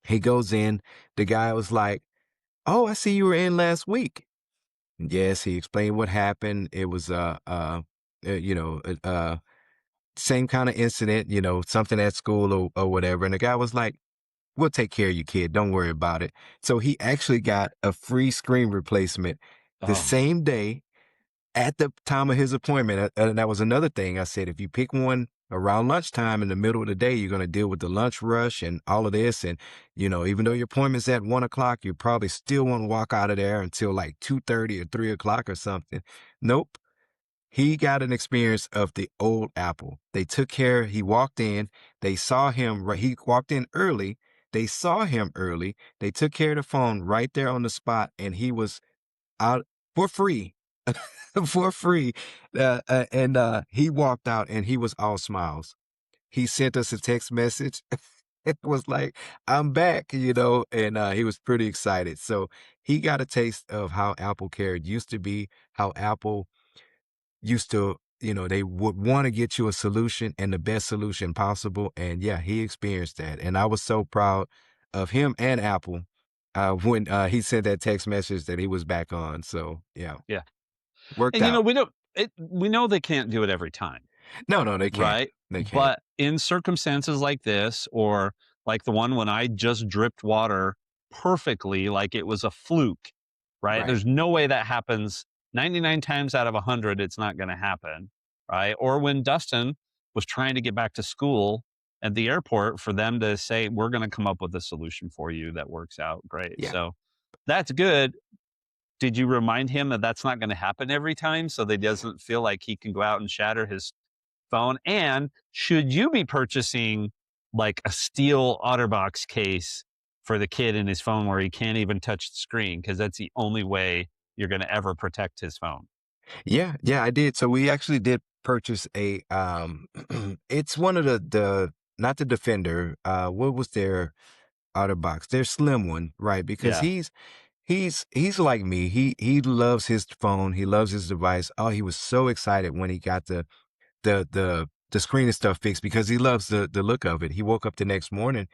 He goes in. The guy was like, "Oh, I see you were in last week." Yes, he explained what happened. It was you know, same kind of incident, something at school or whatever. And the guy was like, "We'll take care of you, kid. Don't worry about it." So he actually got a free screen replacement the Oh, same day at the time of his appointment. And that was another thing. I said, if you pick one around lunchtime in the middle of the day, you're going to deal with the lunch rush and all of this. And, even though your appointment's at 1 o'clock, you probably still won't walk out of there until like 2:30 or 3 o'clock or something. Nope. He got an experience of the old Apple. They took care, he walked in, they saw him, he walked in early. They saw him early. They took care of the phone right there on the spot, and he was out for free, for free. And he walked out and he was all smiles. He sent us a text message. It was like, "I'm back," and he was pretty excited. So he got a taste of how Apple Care used to be, how Apple used to, they would want to get you a solution and the best solution possible. And yeah, he experienced that. And I was so proud of him and Apple when he sent that text message that he was back on. So yeah, yeah. worked And, out. we know they can't do it every time. No, no, they can't. Right? They can't. But in circumstances like this, or like the one when I just dripped water perfectly, like it was a fluke, right? Right. There's no way that happens 99 times out of 100, it's not going to happen, right? Or when Dustin was trying to get back to school at the airport, for them to say, we're going to come up with a solution for you that works out great. Yeah. So that's good. Did you remind him that that's not going to happen every time so that he doesn't feel like he can go out and shatter his phone? And should you be purchasing like a steel OtterBox case for the kid in his phone where he can't even touch the screen? Because that's the only way you're going to ever protect his phone. Yeah. Yeah, I did. So we actually did purchase a it's one of the not the Defender, what was their OtterBox? Their slim one, right? Because Yeah. he's like me. He loves his phone. He loves his device. Oh, he was so excited when he got the screen and stuff fixed because he loves the look of it. He woke up the next morning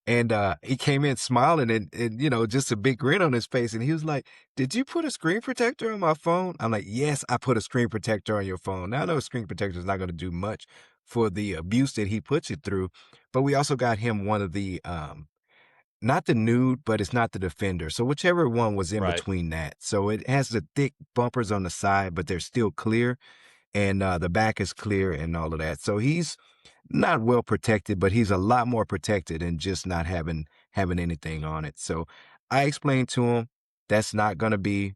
and he came in smiling and just a big grin on his face. And he was like, "Did you put a screen protector on my phone?" I'm like, "Yes, I put a screen protector on your phone." Now I know a screen protector is not going to do much for the abuse that he puts it through, but we also got him one of the not the nude, but it's not the Defender. So whichever one was in Right. between that. So it has the thick bumpers on the side, but they're still clear, and the back is clear and all of that. So he's not well protected, but he's a lot more protected and just not having anything on it. So I explained to him that's not going to be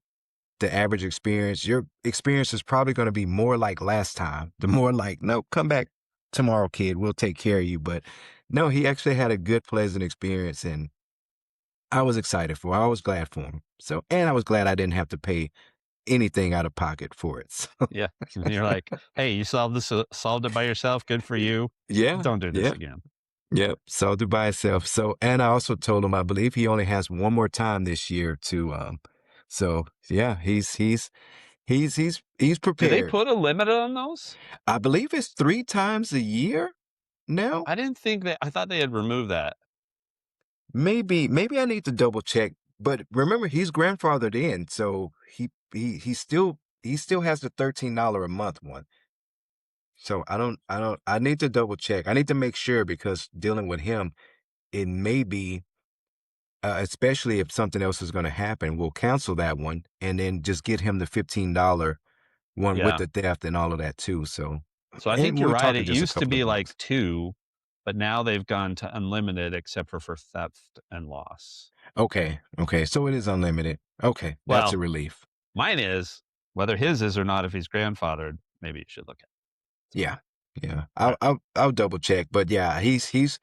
the average experience. Your experience is probably going to be more like last time. The more like, "No, come back tomorrow, kid. We'll take care of you." But no, he actually had a good, pleasant experience, and I was excited for. I was glad for him. So, and I was glad I didn't have to pay anything out of pocket for it. So, Yeah. And you're like, hey, you solved it by yourself. Good for you. yeah, Don't do this yeah, again. yeah. Sold it by itself. So, and I also told him I believe he only has one more time this year to. So yeah, he's Do they prepared. put a limit on those? I believe it's 3 times a year now. I didn't think that, I thought they had removed that. Maybe I need to double check. But remember, he's grandfathered in, so he still has the $13 a month one. So I need to double check. I need to make sure because dealing with him, it may be, especially if something else is going to happen, we'll cancel that one and then just get him the $15 one with Yeah. the theft and all of that too. So, So I think and you're we're right. talking It just a used to couple of be like bucks. two, but now they've gone to unlimited except for theft and loss. Okay. Okay. So it is unlimited. Okay. That's a Well, relief. mine is. Whether his is or not, if he's grandfathered, maybe you should look at it. So, Yeah. Yeah. all I'll right. I'll I'll double check. But yeah, he's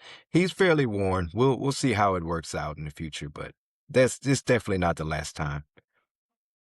fairly worn. We'll see how it works out in the future, but that's definitely not the last time.